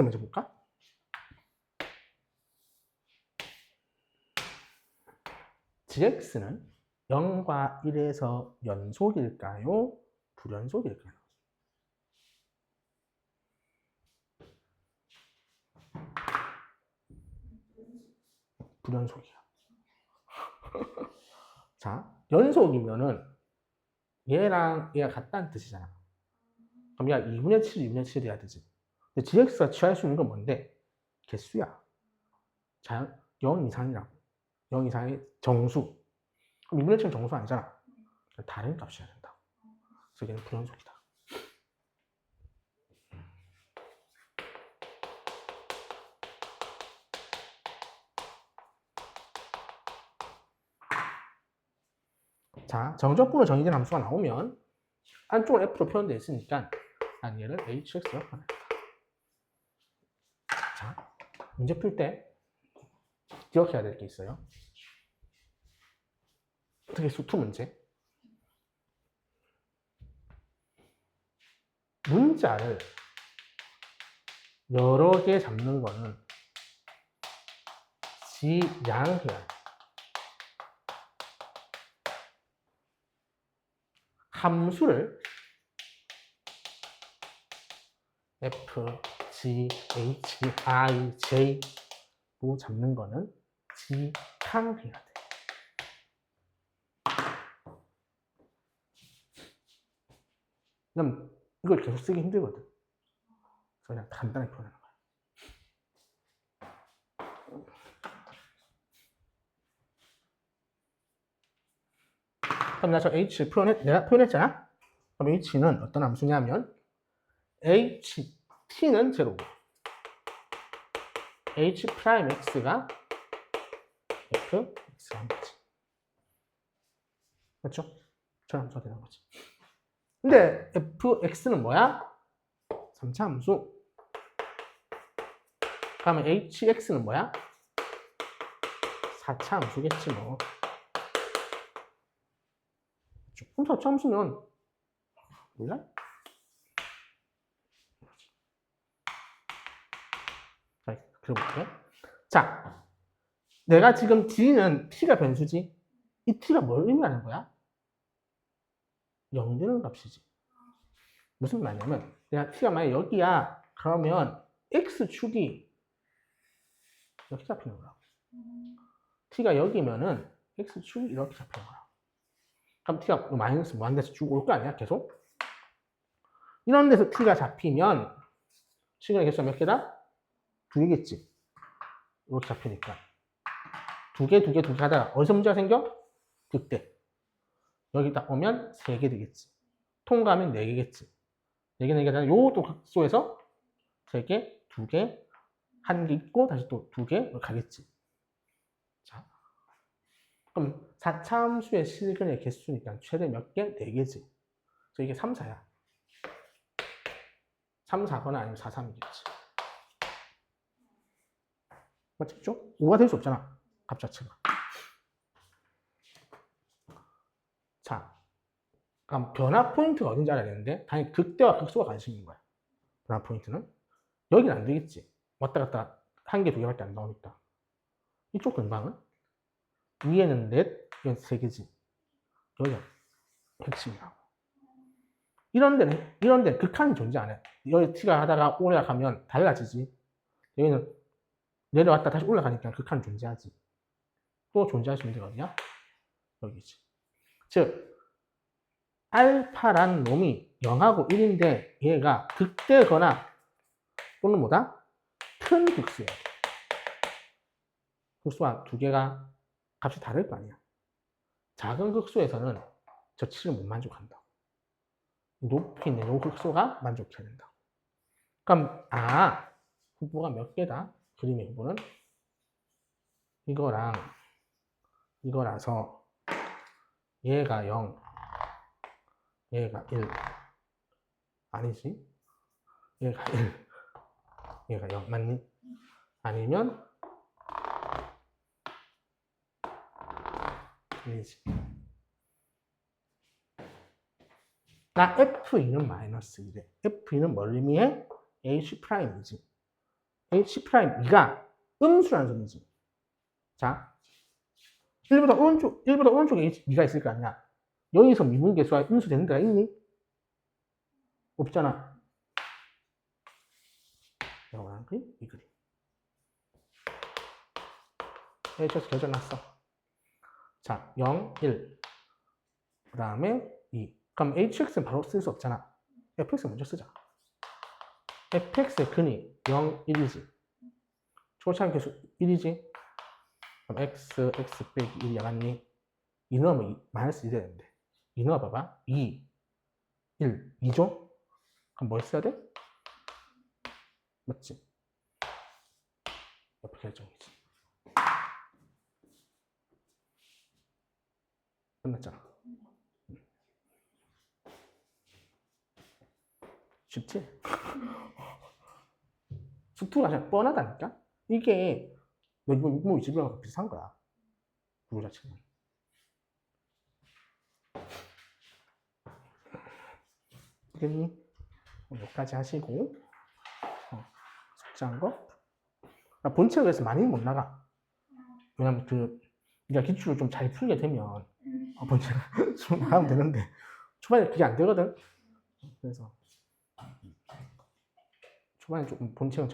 먼저 볼까? gx는 0과 1에서 연속일까요? 불연속일까요? 불연속이야. 자, 연속이면은 얘랑 얘가 같다는 뜻이잖아. 그럼 얘가 2분의 7, 2분의 7 돼야 되지. 근데 gx가 취할 수 있는 건 뭔데? 개수야. 자, 0 이상이라고. 0 이상의 정수. 그럼 2분의 7은 정수 아니잖아. 다른 값이어야 된다. 그래서 얘는 불연속이다. 자, 정적분으로 정의된 함수가 나오면 안쪽으로 f로 표현되어 있으니까 난 얘를 hx로 표현합니다. 자, 문제 풀 때 기억해야 될 게 있어요. 특히 수투 문제. 문자를 여러 개 잡는 거는 지양해야 돼. 함수를 f, g, h, i, j로 잡는 거는 지항해야 돼. 그럼 이걸 계속 쓰기 힘들거든. 그래서 그냥 간단하게 표현하는 거야. 그럼 나 저 h를 내가 표현했잖아? 그럼 h는 어떤 함수냐면 t는 제로고 h'x가 fx라는 거지. 그렇죠? 저 함수가 되는 거지. 근데 fx는 뭐야? 3차 함수. 그러면 hx는 뭐야? 4차 함수겠지 뭐. 그럼 4차 함수면 몰라? 그려볼게. 자, 내가 지금 D는 T가 변수지. 이 T가 뭘 의미하는 거야? 0 되는 값이지. 무슨 말이냐면 내가 T가 만약 여기야. 그러면 X축이 이렇게 잡히는 거야. T가 여기면은 X축이 이렇게 잡히는 거야. 그럼 T가 마이너스 무한대에서 쭉 올 거 아니야? 계속? 이런 데서 T가 잡히면 시그널 개수가 몇 개다? 2개겠지. 이렇게 잡히니까. 2개 하다가 어디서 문제가 생겨? 극대. 여기 딱 오면 3개 되겠지. 통과하면 4개겠지. 4개, 4개 하다가 요것도 극소에서 3개, 2개, 1개 있고 다시 또 2개 가겠지. 자, 그럼 4차함수의 시그널 개수니까 최대 몇 개? 4개지. 그래서 이게 3, 4야. 3, 4거나 아니면 4, 3이겠지. 맞죠? 5가 될 수 없잖아. 값 자체가. 자, 그럼 변화 포인트가 어딘지 알아야 되는데 당연히 극대와 극소가 관심인 거야. 변화 포인트는. 여기는 안 되겠지. 왔다 갔다 1개, 2개밖에 안 나오니까. 이쪽 근방은 위에는 넷, 이건 3개지. 여기가 핵심이라고. 이런 데는 극한이 존재 안 해. 여기 T가 하다가 올라가면 달라지지. 여기는 내려왔다 다시 올라가니까 극한이 존재하지. 또 존재할 수 있는 데가 어디야? 여기지. 즉, 알파란 놈이 0하고 1인데 얘가 극대거나 또는 뭐다? 큰 극수야. 극수와 2개가 값이 다를 거 아니야. 작은 극수에서는 저 7을 못 만족한다. 높이 있는 요 극수가 만족해야 된다. 그럼 후보가 몇 개다? 그림의 후보는 이거랑 이거라서 얘가 0, 얘가 1 아니지? 얘가 1, 얘가 0 맞니? 아니면 아니지. 나 F2는 마이너스 1에 F2는 뭘 의미해? H'이지. H'E가 음수라는 소리지. 자, 1보다 오른쪽에 H'E가 있을 거 아니야. 여기서 미분계수가 음수 되는 데가 있니? 없잖아. 이거랑 그림, 이 그림. HS 결정났어. 자, 0, 1. 그 다음에 2. 그럼 HX는 바로 쓸 수 없잖아. FX 먼저 쓰자. FX의 근이 0, 1이지. 초차함 계수 1이지. 그럼 X 빼기 1이야, 맞니? 2 넣으면 마이너스 2 되는데. 2 넣어봐봐. 2, 1, 2죠? 그럼 뭘 써야 돼? 맞지? F 결정이지. 끝났잖아. 쉽지? 수투가 그냥 뻔하다니까? 이게 너 이거 20이랑 비슷한 거야. 구조 자체는. 되겠니? 여기까지 하시고 숙제한 거. 본체가 그래서 많이 못 나가. 왜냐면 네가 기출을 좀 잘 풀게 되면 본체가 좀 나가면 되는데 초반에 그게 안 되거든. 그래서 초반에 조금 본체가